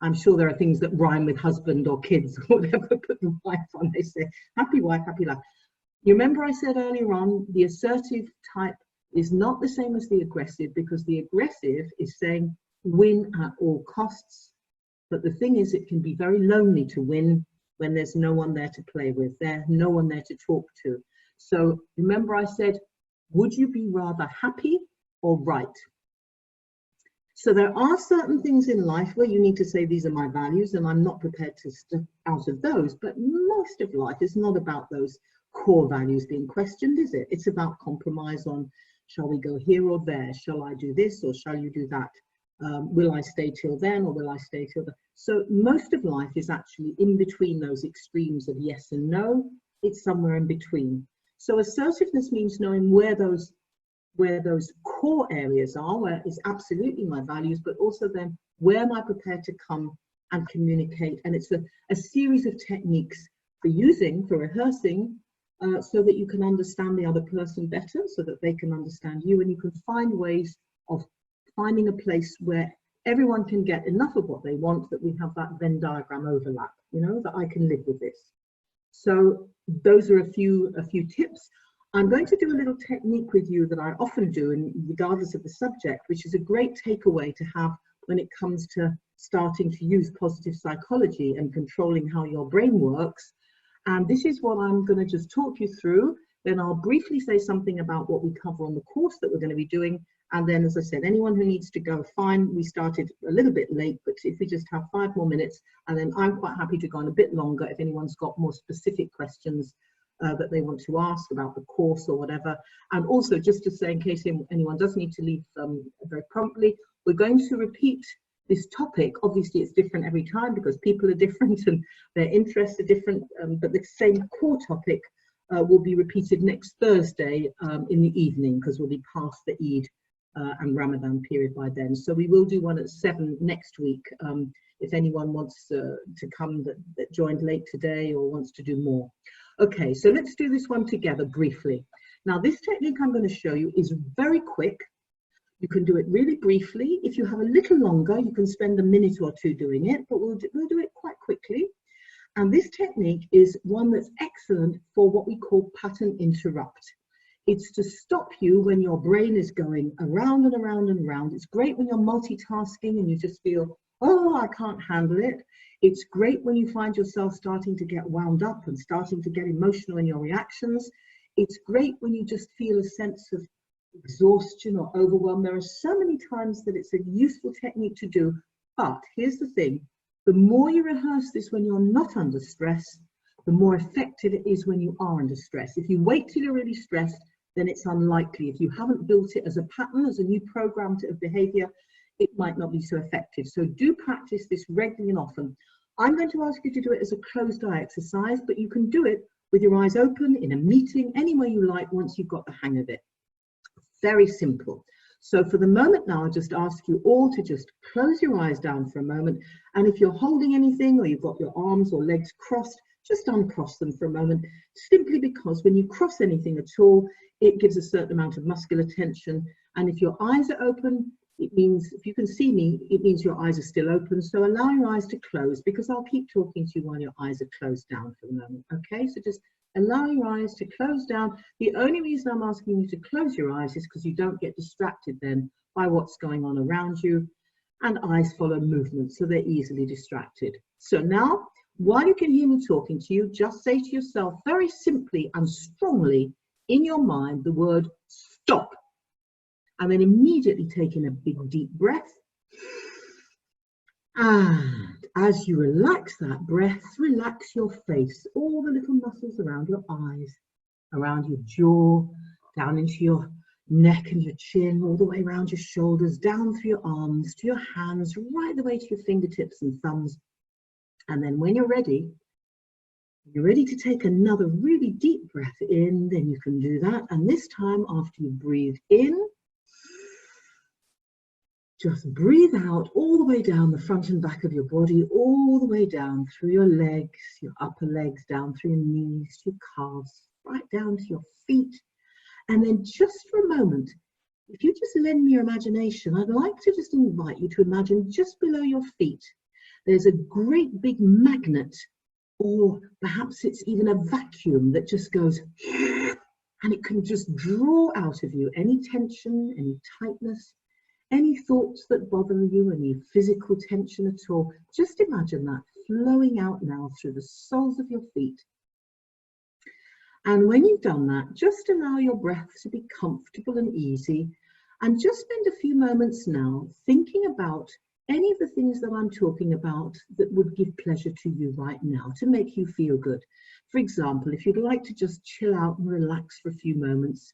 A: I'm sure there are things that rhyme with husband or kids or whatever, put the wife on, they say happy wife, happy life. You remember I said earlier on, the assertive type is not the same as the aggressive, because the aggressive is saying, win at all costs. But the thing is, it can be very lonely to win when there's no one there to play with, there's no one there to talk to. So remember I said, would you be rather happy or right? So there are certain things in life where you need to say, these are my values, and I'm not prepared to step out of those. But most of life is not about those core values being questioned, is it? It's about compromise on, shall we go here or there? Shall I do this or shall you do that? Will I stay till then or will I stay till then? So most of life is actually in between those extremes of yes and no. It's somewhere in between. So assertiveness means knowing where those core areas are, where it's absolutely my values, but also then where am I prepared to come and communicate? And it's a series of techniques for rehearsing, so that you can understand the other person better, so that they can understand you, and you can find ways of finding a place where everyone can get enough of what they want, that we have that Venn diagram overlap, you know, that I can live with this. So those are a few tips. I'm going to do a little technique with you that I often do, and regardless of the subject, which is a great takeaway to have when it comes to starting to use positive psychology and controlling how your brain works. And this is what I'm going to just talk you through. Then I'll briefly say something about what we cover on the course that we're going to be doing. And then, as I said, anyone who needs to go, fine. We started a little bit late, but if we just have 5 more minutes, and then I'm quite happy to go on a bit longer if anyone's got more specific questions that they want to ask about the course or whatever. And also, just to say, in case anyone does need to leave very promptly, we're going to repeat this topic. Obviously, it's different every time because people are different and their interests are different, but the same core topic will be repeated next Thursday in the evening, because we'll be past the Eid and Ramadan period by then. So we will do one at 7 next week if anyone wants to come that joined late today or wants to do more. Okay, so let's do this one together briefly. Now, this technique I'm going to show you is very quick. You can do it really briefly. If you have a little longer, you can spend a minute or two doing it, but we'll do it quite quickly. And this technique is one that's excellent for what we call pattern interrupt. It's to stop you when your brain is going around and around and around. It's great when you're multitasking and you just feel, oh, I can't handle it. It's great when you find yourself starting to get wound up and starting to get emotional in your reactions. It's great when you just feel a sense of exhaustion or overwhelm. There are so many times that it's a useful technique to do, but here's the thing. The more you rehearse this when you're not under stress, the more effective it is when you are under stress. If you wait till you're really stressed, then it's unlikely. If you haven't built it as a pattern, as a new program of behavior, it might not be so effective. So do practice this regularly and often. I'm going to ask you to do it as a closed eye exercise, but you can do it with your eyes open, in a meeting, anywhere you like, once you've got the hang of it. Very simple. So for the moment now, I'll just ask you all to just close your eyes down for a moment. And if you're holding anything or you've got your arms or legs crossed, just uncross them for a moment, simply because when you cross anything at all, it gives a certain amount of muscular tension. And if your eyes are open, it means, if you can see me, it means your eyes are still open. So allow your eyes to close, because I'll keep talking to you while your eyes are closed down for the moment. Okay, so just allow your eyes to close down. The only reason I'm asking you to close your eyes is because you don't get distracted then by what's going on around you. And eyes follow movement, so they're easily distracted. So now, while you can hear me talking to you, just say to yourself very simply and strongly in your mind the word stop. And then immediately take in a big deep breath. And as you relax that breath, relax your face, all the little muscles around your eyes, around your jaw, down into your neck and your chin, all the way around your shoulders, down through your arms, to your hands, right the way to your fingertips and thumbs. And then when you're ready to take another really deep breath in, then you can do that. And this time, after you breathe in, just breathe out all the way down the front and back of your body, all the way down through your legs, your upper legs, down through your knees, your calves, right down to your feet. And then just for a moment, if you just lend me your imagination, I'd like to just invite you to imagine just below your feet, there's a great big magnet, or perhaps it's even a vacuum that just goes, and it can just draw out of you any tension, any tightness, Any thoughts that bother you, any physical tension at all, just imagine that flowing out now through the soles of your feet. And when you've done that, just allow your breath to be comfortable and easy, and just spend a few moments now thinking about any of the things that I'm talking about that would give pleasure to you right now, to make you feel good. For example, if you'd like to just chill out and relax for a few moments,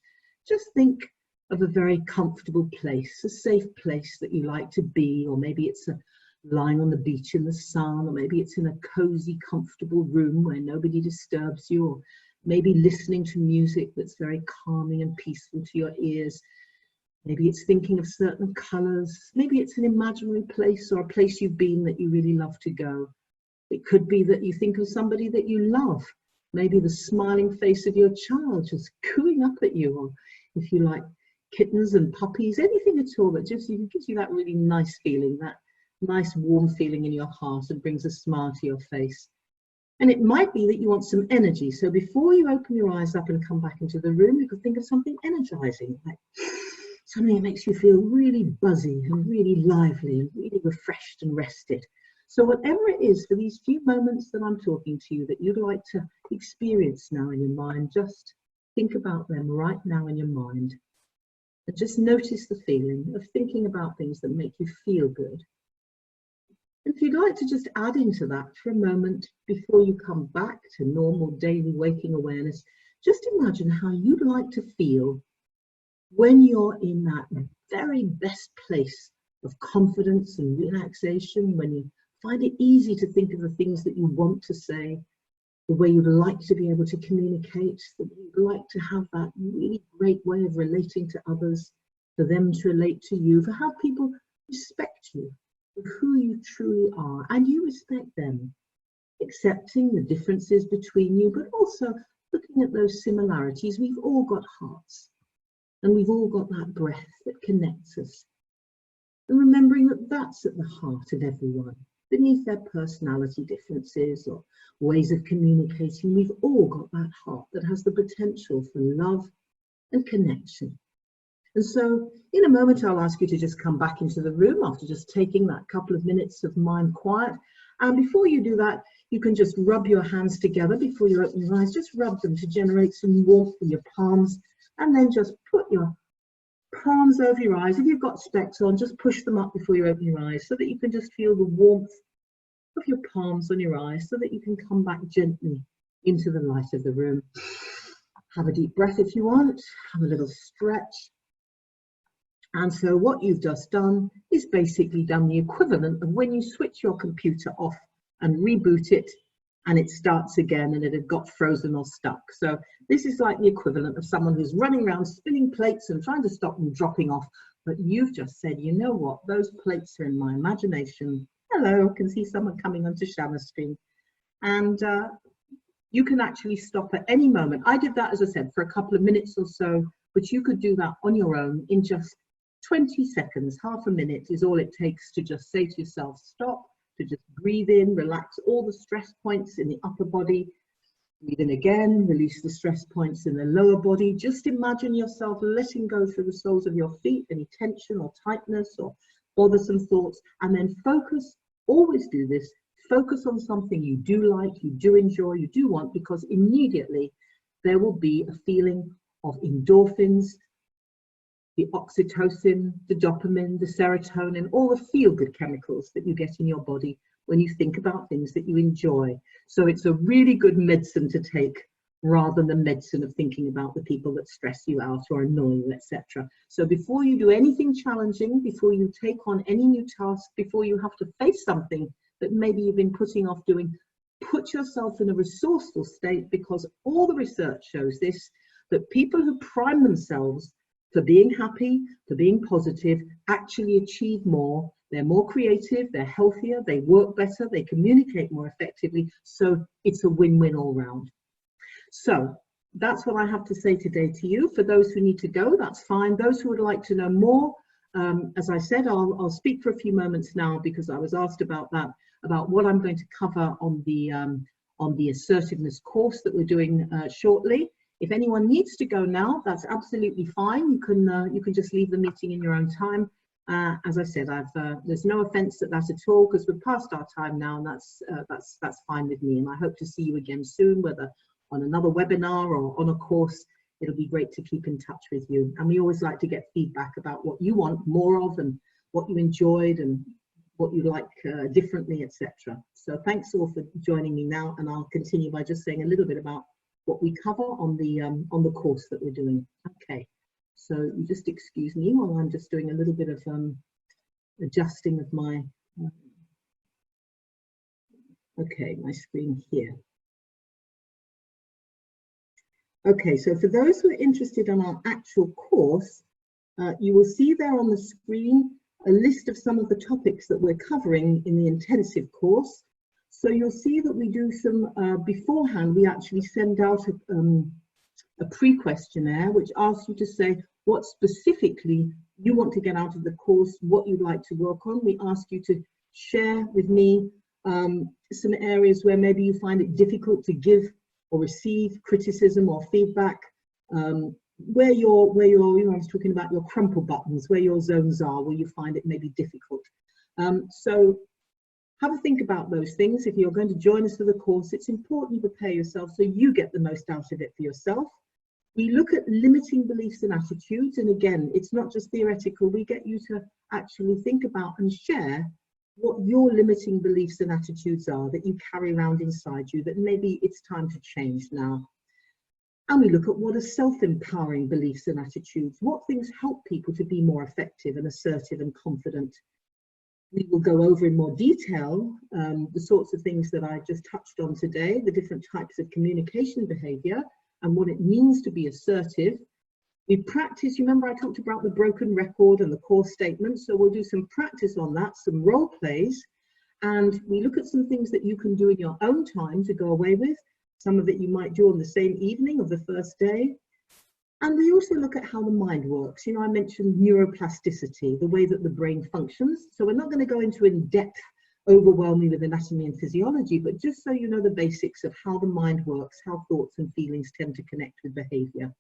A: just think of a very comfortable place, a safe place that you like to be, or maybe it's lying on the beach in the sun, or maybe it's in a cozy, comfortable room where nobody disturbs you, or maybe listening to music that's very calming and peaceful to your ears. Maybe it's thinking of certain colors. Maybe it's an imaginary place or a place you've been that you really love to go. It could be that you think of somebody that you love. Maybe the smiling face of your child just cooing up at you, or if you like kittens and puppies, anything at all that just gives you that really nice feeling, that nice warm feeling in your heart and brings a smile to your face. And it might be that you want some energy. So before you open your eyes up and come back into the room, you could think of something energizing, like something that makes you feel really buzzy and really lively and really refreshed and rested. So whatever it is for these few moments that I'm talking to you that you'd like to experience now in your mind, just think about them right now in your mind. And just notice the feeling of thinking about things that make you feel good. If you'd like to just add into that for a moment before you come back to normal daily waking awareness, just imagine how you'd like to feel when you're in that very best place of confidence and relaxation, when you find it easy to think of the things that you want to say, the way you'd like to be able to communicate, that you'd like to have that really great way of relating to others, for them to relate to you, for how people respect you, for who you truly are, and you respect them, accepting the differences between you, but also looking at those similarities. We've all got hearts, and we've all got that breath that connects us. And remembering that that's at the heart of everyone. Beneath their personality differences or ways of communicating, we've all got that heart that has the potential for love and connection. And so in a moment, I'll ask you to just come back into the room after just taking that couple of minutes of mind quiet. And before you do that, you can just rub your hands together before you open your eyes. Just rub them to generate some warmth in your palms, and then just put your palms over your eyes. If you've got specs on, just push them up before you open your eyes so that you can just feel the warmth of your palms on your eyes, so that you can come back gently into the light of the room. Have a deep breath if you want, have a little stretch. And so what you've just done is basically done the equivalent of when you switch your computer off and reboot it, and it starts again and it had got frozen or stuck. So this is like the equivalent of someone who's running around spinning plates and trying to stop them dropping off. But you've just said, you know what, those plates are in my imagination. Hello, I can see someone coming onto Shamma's screen. And you can actually stop at any moment. I did that, as I said, for a couple of minutes or so, but you could do that on your own in just 20 seconds. Half a minute is all it takes to just say to yourself, stop, to just breathe in, relax all the stress points in the upper body. Breathe in again, release the stress points in the lower body. Just imagine yourself letting go through the soles of your feet, any tension or tightness or bothersome thoughts, and then focus, always do this, focus on something you do like, you do enjoy, you do want, because immediately there will be a feeling of endorphins, the oxytocin, the dopamine, the serotonin, all the feel-good chemicals that you get in your body when you think about things that you enjoy. So it's a really good medicine to take, rather than the medicine of thinking about the people that stress you out or annoy you, etc. So before you do anything challenging, before you take on any new task, before you have to face something that maybe you've been putting off doing, put yourself in a resourceful state, because all the research shows this, that people who prime themselves for being happy, for being positive, actually achieve more. They're more creative, they're healthier, they work better, they communicate more effectively. So it's a win-win all round. So that's what I have to say today to you. For those who need to go, that's fine. Those who would like to know more, as I said, I'll speak for a few moments now, because I was asked about that, about what I'm going to cover on the assertiveness course that we're doing shortly. If anyone needs to go now, that's absolutely fine. You can just leave the meeting in your own time. As I said, there's no offence at that at all, because we're past our time now, and that's fine with me. And I hope to see you again soon, whether on another webinar or on a course. It'll be great to keep in touch with you. And we always like to get feedback about what you want more of, and what you enjoyed, and what you like differently, etc. So thanks all for joining me now, and I'll continue by just saying a little bit about what we cover on the course that we're doing. Okay, so you just excuse me while I'm just doing a little bit of adjusting of my my screen here. Okay, so for those who are interested in our actual course, you will see there on the screen a list of some of the topics that we're covering in the intensive course. So you'll see that we do some, beforehand, we actually send out a pre-questionnaire which asks you to say what specifically you want to get out of the course, what you'd like to work on. We ask you to share with me some areas where maybe you find it difficult to give or receive criticism or feedback, where you're, I was talking about your crumple buttons, where your zones are, where you find it may be difficult. So have a think about those things. If you're going to join us for the course, it's important you prepare yourself so you get the most out of it for yourself. We look at limiting beliefs and attitudes, and again, it's not just theoretical. We get you to actually think about and share what your limiting beliefs and attitudes are that you carry around inside you, that maybe it's time to change now. And we look at what are self-empowering beliefs and attitudes, what things help people to be more effective and assertive and confident. We will go over in more detail the sorts of things that I just touched on today, the different types of communication behavior and what it means to be assertive. We practice, you remember I talked about the broken record and the core statement, so we'll do some practice on that, some role plays, and we look at some things that you can do in your own time to go away with. Some of it you might do on the same evening of the first day. And we also look at how the mind works. You know, I mentioned neuroplasticity, the way that the brain functions. So we're not going to go into in-depth, overwhelming with anatomy and physiology, but just so you know the basics of how the mind works, how thoughts and feelings tend to connect with behavior.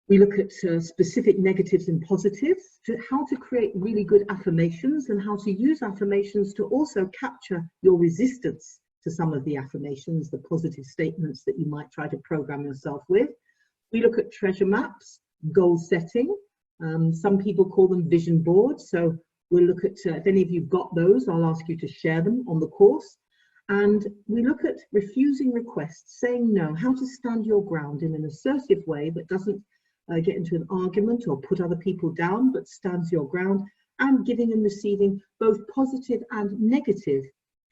A: We look at specific negatives and positives, how to create really good affirmations and how to use affirmations to also capture your resistance to some of the affirmations, the positive statements that you might try to program yourself with. We look at treasure maps, goal setting. Some people call them vision boards. So we'll look at, if any of you've got those, I'll ask you to share them on the course. And we look at refusing requests, saying no, how to stand your ground in an assertive way that doesn't get into an argument or put other people down, but stands your ground, and giving and receiving both positive and negative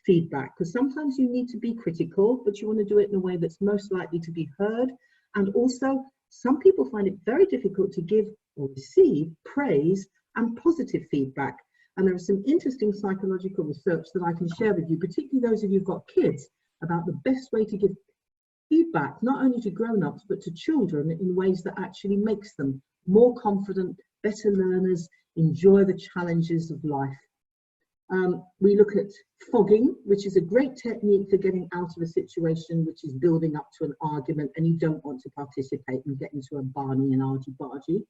A: feedback, because sometimes you need to be critical, but you want to do it in a way that's most likely to be heard. And also, some people find it very difficult to give or receive praise and positive feedback. And there is some interesting psychological research that I can share with you, particularly those of you who've got kids, about the best way to give feedback, not only to grown-ups, but to children in ways that actually makes them more confident, better learners, enjoy the challenges of life. We look at fogging, which is a great technique for getting out of a situation which is building up to an argument and you don't want to participate and get into a Barney and argy-bargy.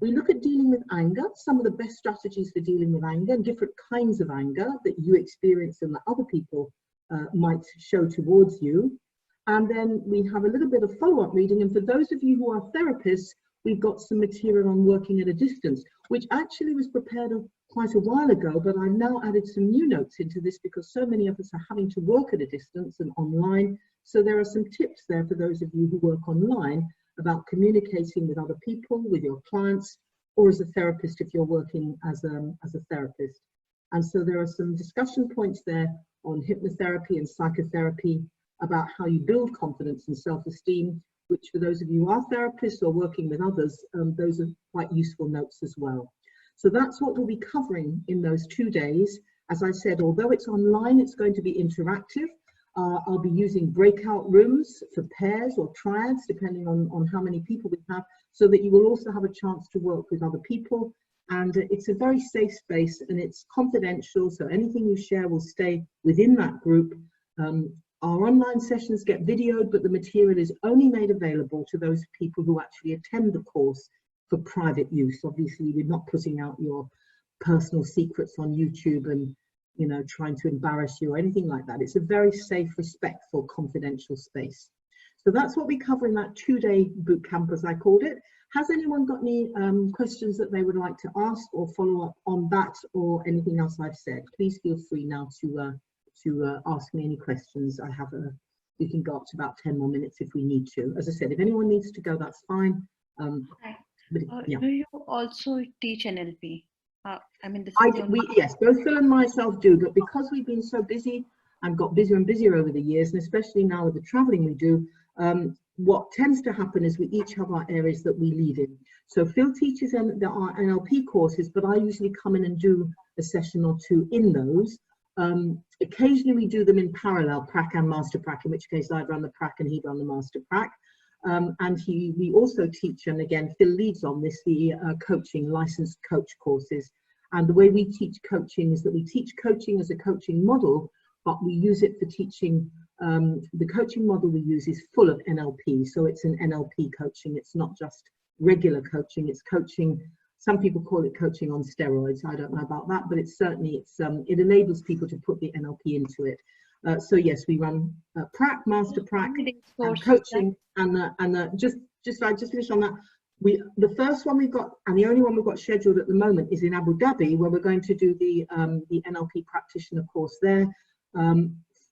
A: We look at dealing with anger, some of the best strategies for dealing with anger and different kinds of anger that you experience and that other people might show towards you. And then we have a little bit of follow-up reading. And for those of you who are therapists, we've got some material on working at a distance, which actually was prepared quite a while ago, but I've now added some new notes into this because so many of us are having to work at a distance and online. So there are some tips there for those of you who work online about communicating with other people, with your clients, or as a therapist if you're working as a therapist. And so there are some discussion points there on hypnotherapy and psychotherapy about how you build confidence and self-esteem, which for those of you who are therapists or working with others, those are quite useful notes as well. So that's what we'll be covering in those 2 days. As I said, although it's online, it's going to be interactive. I'll be using breakout rooms for pairs or triads, depending on how many people we have, so that you will also have a chance to work with other people. And it's a very safe space and it's confidential, so anything you share will stay within that group. Our online sessions get videoed, but the material is only made available to those people who actually attend the course for private use. Obviously, we're not putting out your personal secrets on YouTube and, you know, trying to embarrass you or anything like that. It's a very safe, respectful, confidential space. So that's what we cover in that 2-day boot camp, as I called it. Has anyone got any questions that they would like to ask or follow up on that or anything else I've said? Please feel free now to ask me any questions. I have we can go up to about 10 more minutes if we need to. As I said, if anyone needs to go, that's fine. But, yeah.
F: Do you also teach NLP? I mean,
A: yes, both Phil and myself do, but because we've been so busy and got busier and busier over the years, and especially now with the traveling we do, what tends to happen is we each have our areas that we lead in. So Phil teaches our NLP courses, but I usually come in and do a session or two in those. Occasionally we do them in parallel, prac and master prac, in which case I'd run the prac and he'd run the master prac. And we also teach, and again Phil leads on this, the coaching, licensed coach courses. And the way we teach coaching is that we teach coaching as a coaching model, but we use it for teaching. The coaching model we use is full of NLP, so it's an NLP coaching. It's not just regular coaching, it's coaching. Some people call it coaching on steroids. I don't know about that, but it's certainly, it enables people to put the NLP into it. So yes, we run prac, master prac, and coaching, and just finished on that. The first one we've got, and the only one we've got scheduled at the moment, is in Abu Dhabi, where we're going to do the NLP practitioner course there,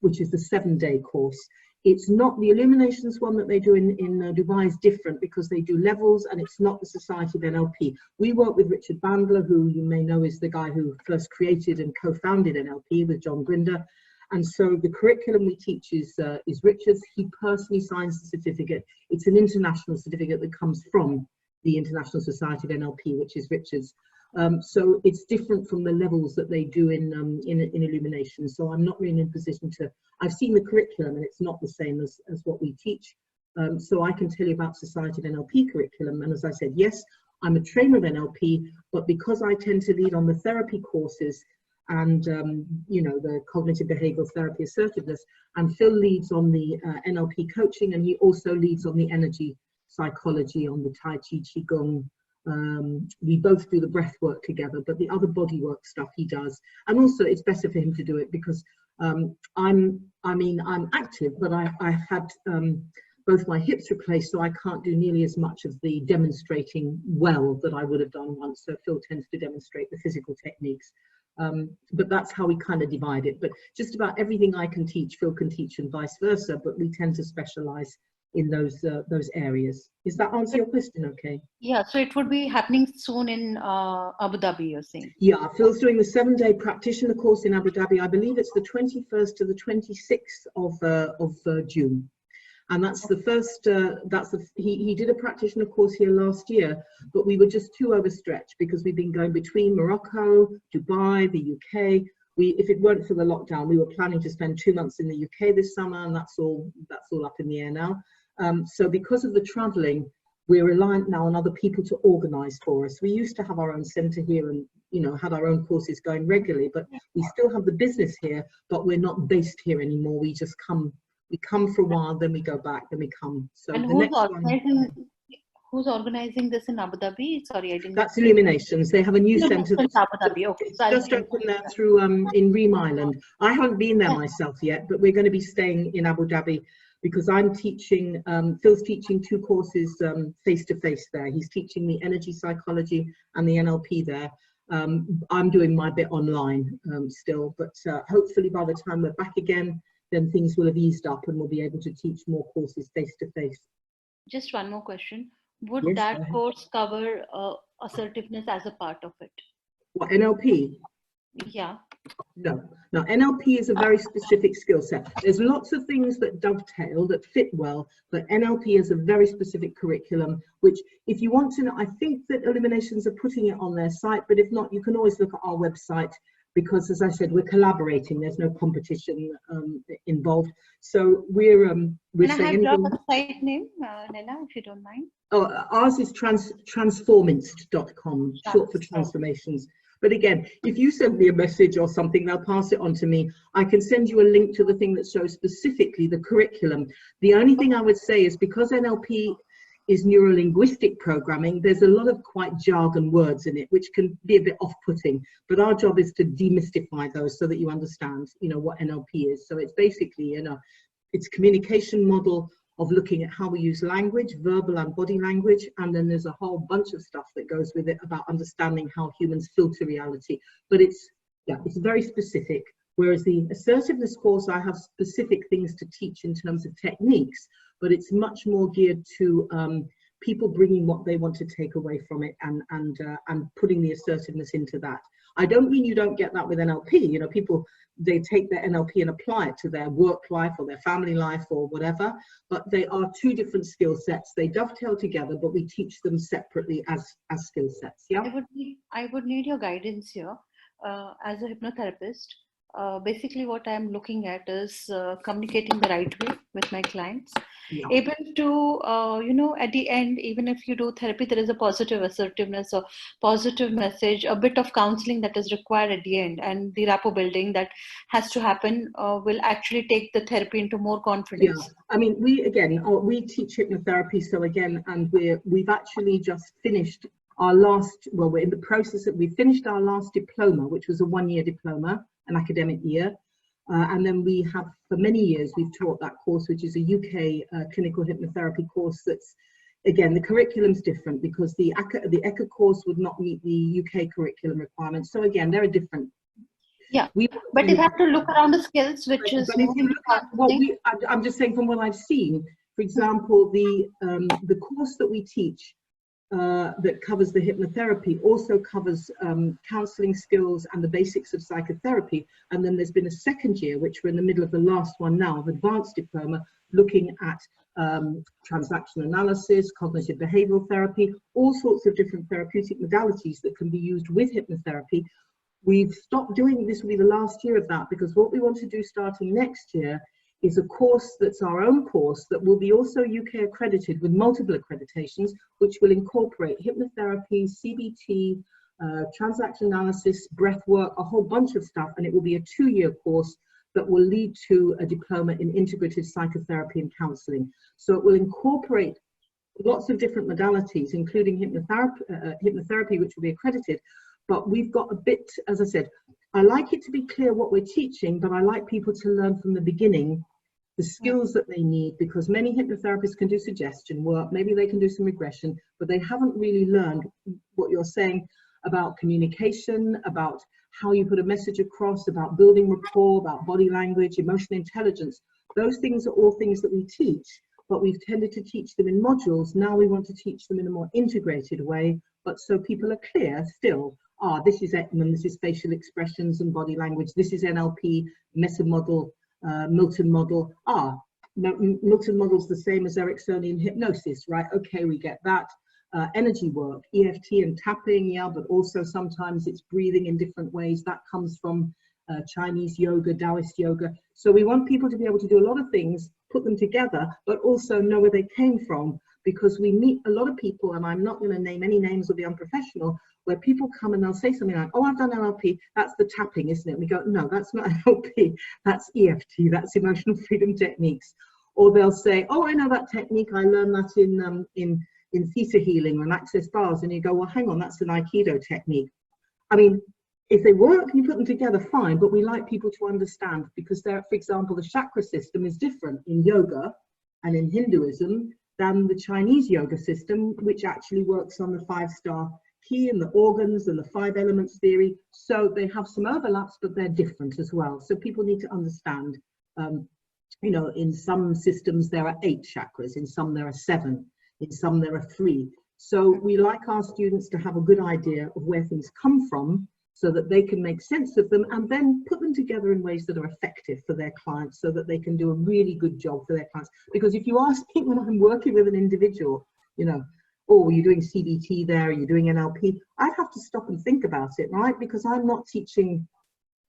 A: which is the 7-day course. It's not the Illuminations one that they do in Dubai is different because they do levels, and it's not the Society of NLP. We work with Richard Bandler, who you may know is the guy who first created and co-founded NLP with John Grinder. And so the curriculum we teach is Richard's. He personally signs the certificate. It's an international certificate that comes from the International Society of NLP, which is Richard's. So it's different from the levels that they do in Illuminations. So I'm not really in a position to, I've seen the curriculum and it's not the same as what we teach. So I can tell you about Society of NLP curriculum. And as I said, yes, I'm a trainer of NLP, but because I tend to lead on the therapy courses and, you know, the cognitive behavioral therapy assertiveness, and Phil leads on the NLP coaching, and he also leads on the energy psychology, on the Tai Chi, Qigong. We both do the breath work together, but the other body work stuff he does. And also it's better for him to do it because I'm active, but I've had both my hips replaced, so I can't do nearly as much of the demonstrating well that I would have done once. So Phil tends to demonstrate the physical techniques. But that's how we kind of divide it. But just about everything I can teach, Phil can teach, and vice versa, but we tend to specialize in those areas. Does that answer your question okay? Yeah,
F: so it would be happening soon in Abu Dhabi, you're saying?
A: Yeah, Phil's doing the 7-day practitioner course in Abu Dhabi. I believe it's the 21st to the 26th of June. And that's the first, he did a practitioner course here last year, but we were just too overstretched because we've been going between Morocco, Dubai, the UK. If it weren't for the lockdown, we were planning to spend 2 months in the UK this summer, and that's all up in the air now. So because of the traveling, we're reliant now on other people to organize for us. We used to have our own center here and, you know, had our own courses going regularly, but we still have the business here, but we're not based here anymore. We just come. We come for a while, then we go back, then we come. So
F: and who's organizing this in Abu Dhabi? Sorry, I didn't.
A: That's Illuminations. They have a new center.
F: Abu Dhabi. Okay.
A: It's just opened there through in Reem Island. I haven't been there myself yet, but we're going to be staying in Abu Dhabi because I'm teaching. Phil's teaching 2 courses face to face there. He's teaching the energy psychology and the NLP there. I'm doing my bit online still, but hopefully by the time we're back again, then things will have eased up and we'll be able to teach more courses face to face.
F: Just one more question. Would that course cover assertiveness as a part of it?
A: What, NLP?
F: Yeah.
A: No, NLP is a very specific skill set. There's lots of things that dovetail, that fit well, but NLP is a very specific curriculum, which if you want to know, I think that Illuminations are putting it on their site, but if not, you can always look at our website. Because, as I said, we're collaborating. There's no competition involved. So we're saying.
F: Can I have the site name, Nella, if you don't mind?
A: Oh, ours is transforminst.com, short for transformations. But again, if you send me a message or something, they'll pass it on to me. I can send you a link to the thing that shows specifically the curriculum. The only thing I would say is because NLP is neuro-linguistic programming. There's a lot of quite jargon words in it, which can be a bit off-putting, but our job is to demystify those so that you understand, you know, what NLP is. So it's basically, you know, it's communication model of looking at how we use language, verbal and body language, and then there's a whole bunch of stuff that goes with it about understanding how humans filter reality. But it's, yeah, it's very specific. Whereas the assertiveness course, I have specific things to teach in terms of techniques, but it's much more geared to people bringing what they want to take away from it and putting the assertiveness into that. I don't mean you don't get that with NLP. You know, people, they take their NLP and apply it to their work life or their family life or whatever, but they are two different skill sets. They dovetail together, but we teach them separately as skill sets. Yeah.
F: I would need your guidance here as a hypnotherapist. Basically what I'm looking at is communicating the right way with my clients, able to, you know, at the end, even if you do therapy, there is a positive assertiveness or positive message, a bit of counseling that is required at the end, and the rapport building that has to happen will actually take the therapy into more confidence.
A: Yeah, I mean, we teach hypnotherapy, so again, and we've actually just finished our last, well, we're in the process of, we finished our last diploma, which was a 1-year diploma, an academic year. And then we have, for many years, we've taught that course, which is a UK clinical hypnotherapy course that's, again, the curriculum's different because the ECHA course would not meet the UK curriculum requirements. So again, they're a different.
F: Yeah, but you have to look around the skills, which is.
A: But if you look at what I'm just saying from what I've seen, for example, the course that we teach, that covers the hypnotherapy also covers counseling skills and the basics of psychotherapy. And then there's been a second year, which we're in the middle of the last one now, of advanced diploma, looking at transaction analysis, cognitive behavioral therapy, all sorts of different therapeutic modalities that can be used with hypnotherapy. We've stopped doing this, will be the last year of that, because what we want to do starting next year is a course that's our own course that will be also UK accredited with multiple accreditations, which will incorporate hypnotherapy, CBT, transaction analysis, breath work, a whole bunch of stuff, and it will be a 2-year course that will lead to a diploma in integrative psychotherapy and counselling. So it will incorporate lots of different modalities, including hypnotherapy, which will be accredited. But we've got a bit, as I said, I like it to be clear what we're teaching, but I like people to learn from the beginning the skills that they need, because many hypnotherapists can do suggestion work, maybe they can do some regression, but they haven't really learned what you're saying about communication, about how you put a message across, about building rapport, about body language, emotional intelligence. Those things are all things that we teach, but we've tended to teach them in modules. Now we want to teach them in a more integrated way, but so people are clear still. This is Ekman, this is facial expressions and body language, this is NLP, Meta model, Milton model. Milton model's the same as Ericksonian hypnosis, right? Okay, we get that. Energy work, EFT and tapping, yeah, but also sometimes it's breathing in different ways. That comes from Chinese yoga, Taoist yoga. So we want people to be able to do a lot of things, put them together, but also know where they came from, because we meet a lot of people, and I'm not going to name any names or be unprofessional, where people come and they'll say something like, oh, I've done NLP, that's the tapping, isn't it? We go, no, that's not NLP, that's EFT, that's emotional freedom techniques. Or they'll say, oh, I know that technique, I learned that in theta healing and access bars, and you go, well, hang on, that's an Aikido technique. I mean, if they work and you put them together, fine, but we like people to understand, because there, for example, the chakra system is different in yoga and in Hinduism than the Chinese yoga system, which actually works on the 5-star key and the organs and the 5 elements theory. So they have some overlaps, but they're different as well. So people need to understand, you know, in some systems there are 8 chakras, in some there are 7, in some there are 3. So we like our students to have a good idea of where things come from, so that they can make sense of them and then put them together in ways that are effective for their clients, so that they can do a really good job for their clients. Because if you ask me when I'm working with an individual, you know, oh, you're doing CBT there, you're doing NLP, I'd have to stop and think about it, right? Because I'm not teaching,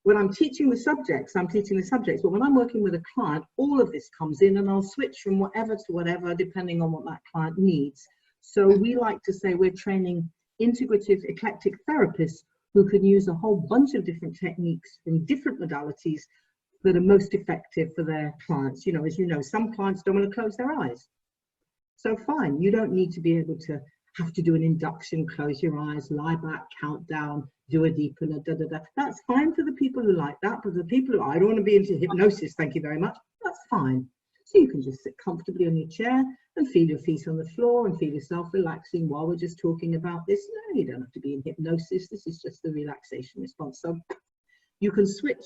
A: when I'm teaching the subjects, I'm teaching the subjects, but when I'm working with a client, all of this comes in, and I'll switch from whatever to whatever, depending on what that client needs. So we like to say we're training integrative, eclectic therapists who can use a whole bunch of different techniques from different modalities that are most effective for their clients. You know, as you know, some clients don't want to close their eyes. So fine, you don't need to be able to have to do an induction, close your eyes, lie back, count down, do a deepener, da da da. That's fine for the people who like that, but the people who, I don't want to be into hypnosis, thank you very much, that's fine. So you can just sit comfortably on your chair and feel your feet on the floor and feel yourself relaxing while we're just talking about this. No, you don't have to be in hypnosis. This is just the relaxation response. So you can switch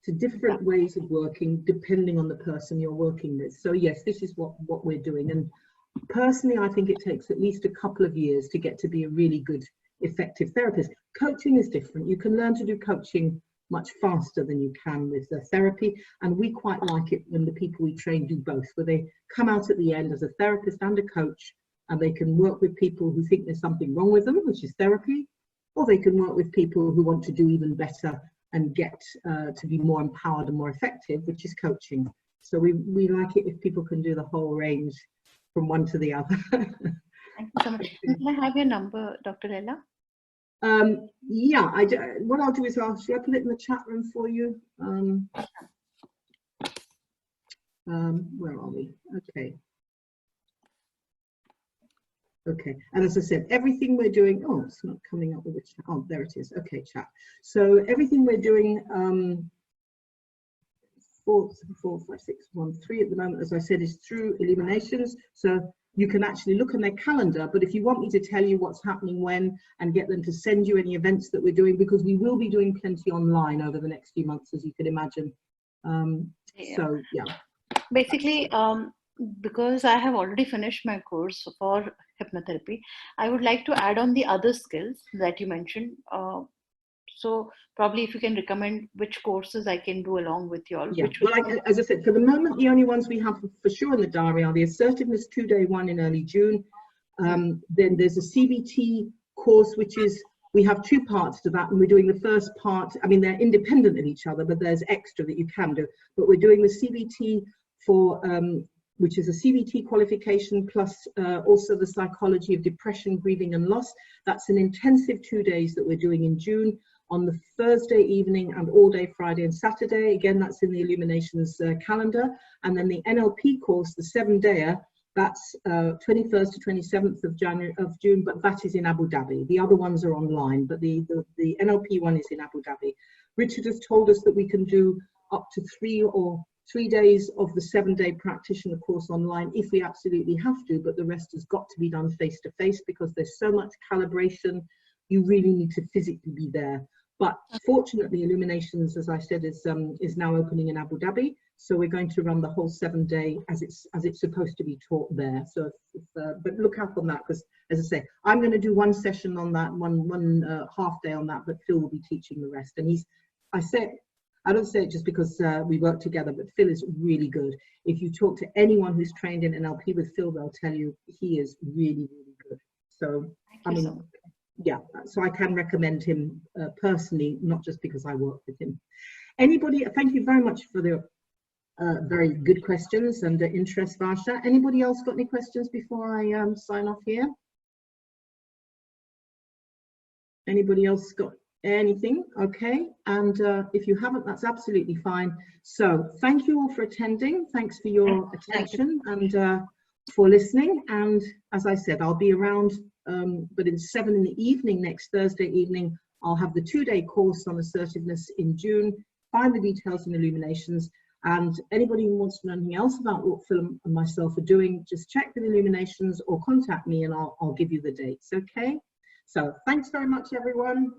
A: to different ways of working depending on the person you're working with. So yes, this is what we're doing. And personally, I think it takes at least a couple of years to get to be a really good, effective therapist. Coaching is different. You can learn to do coaching much faster than you can with therapy. And we quite like it when the people we train do both, where they come out at the end as a therapist and a coach, and they can work with people who think there's something wrong with them, which is therapy, or they can work with people who want to do even better and get to be more empowered and more effective, which is coaching. So we like it if people can do the whole range from one to the other.
F: Thank you so much. Can I have your number, Dr. Leila?
A: Yeah, what I'll do is should I put it in the chat room for you? Where are we? Okay, and as I said, everything we're doing, oh, it's not coming up with the chat. Oh, there it is. Okay, chat. So everything we're doing, 4, 5, 6, 1, 3 at the moment, as I said, is through Illuminations. So you can actually look on their calendar, but if you want me to tell you what's happening when and get them to send you any events that we're doing, because we will be doing plenty online over the next few months, as you can imagine. So yeah.
F: Basically, because I have already finished my course for hypnotherapy, I would like to add on the other skills that you mentioned. So probably if you can recommend which courses I can do along with you all.
A: Yeah, well, as I said, for the moment, the only ones we have for sure in the diary are the Assertiveness 2-day one in early June. Then there's a CBT course, which is, we have 2 parts to that, and we're doing the first part. I mean, they're independent of each other, but there's extra that you can do. But we're doing the CBT for, which is a CBT qualification, plus also the psychology of depression, grieving and loss. That's an intensive 2 days that we're doing in June, on the Thursday evening and all day Friday and Saturday. Again, that's in the Illuminations calendar. And then the NLP course, the 7-dayer, that's 21st to 27th of June, but that is in Abu Dhabi. The other ones are online, but the NLP one is in Abu Dhabi. Richard has told us that we can do up to 3 days of the 7-day practitioner course online if we absolutely have to, but the rest has got to be done face-to-face because there's so much calibration. You really need to physically be there. But fortunately, Illuminations, as I said, is now opening in Abu Dhabi. So we're going to run the whole 7-day as it's supposed to be taught there. So, but look out on that, because as I say, I'm going to do one session on that, one half day on that, but Phil will be teaching the rest. And I don't say it just because we work together, but Phil is really good. If you talk to anyone who's trained in NLP with Phil, they'll tell you he is really, really good. So, I mean, yeah, so I can recommend him personally, not just because I work with him. Anybody, thank you very much for the very good questions and interest, Varsha. Anybody else got any questions before I sign off here? Anybody else got anything? Okay, and if you haven't, that's absolutely fine. So thank you all for attending. Thanks for your attention and for listening. And as I said, I'll be around, but in 7 in the evening, next Thursday evening, I'll have the 2-day course on assertiveness in June. Find the details in Illuminations. And anybody who wants to know anything else about what Phil and myself are doing, just check with Illuminations or contact me and I'll give you the dates, okay? So thanks very much, everyone.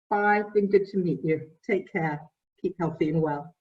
A: Bye, been good to meet you. Take care, keep healthy and well.